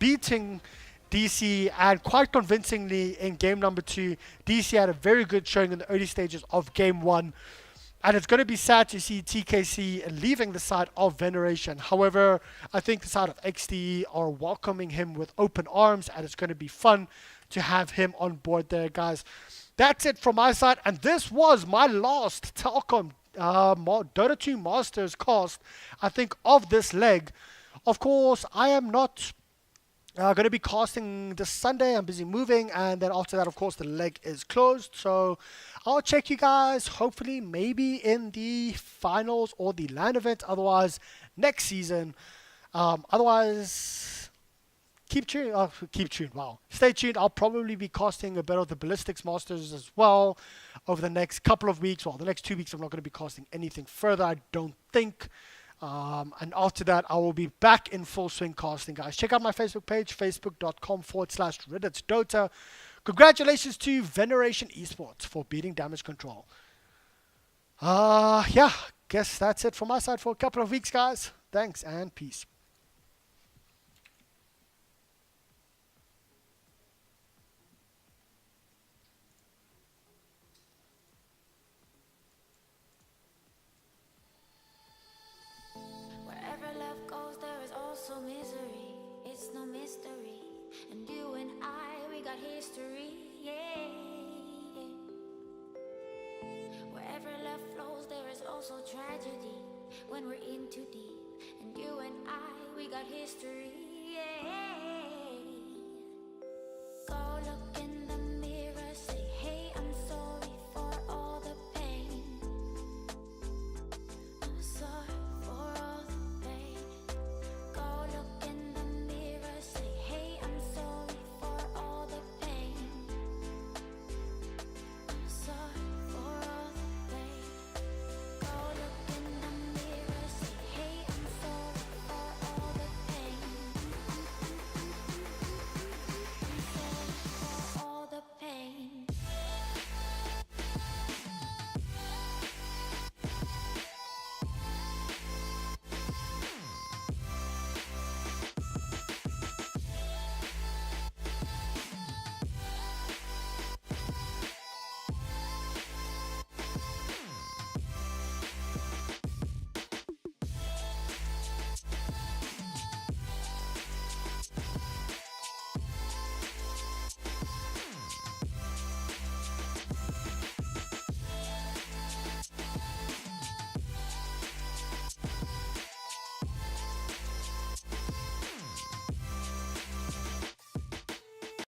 beating DC, and quite convincingly in game number 2. DC had a very good showing in the early stages of game 1, and it's going to be sad to see TKC leaving the side of Veneration. However, I think the side of XD are welcoming him with open arms, and it's going to be fun to have him on board there, guys. That's it from my side, and this was my last Telkom Dota 2 Masters cast, I think, of this leg. Of course, I am not going to be casting this Sunday. I'm busy moving, and then after that, of course, the leg is closed. So I'll check you guys, hopefully, maybe in the finals or the LAN event. Otherwise, next season. Otherwise, keep tuned. Wow. Stay tuned. I'll probably be casting a bit of the Ballistics Masters as well over the next couple of weeks. Well, the next 2 weeks, I'm not going to be casting anything further, I don't think. And after that, I will be back in full swing casting, guys. Check out my Facebook page, facebook.com/RidditZ Dota. Congratulations to Veneration Esports for beating Damage Control. Yeah, guess that's it from my side for a couple of weeks, guys. Thanks and peace. Wherever love goes, there is also misery. It's no mystery. And you and I, we got history. Yeah. Wherever love flows, there is also tragedy. When we're in too deep. And you and I, we got history. Yeah. Go look in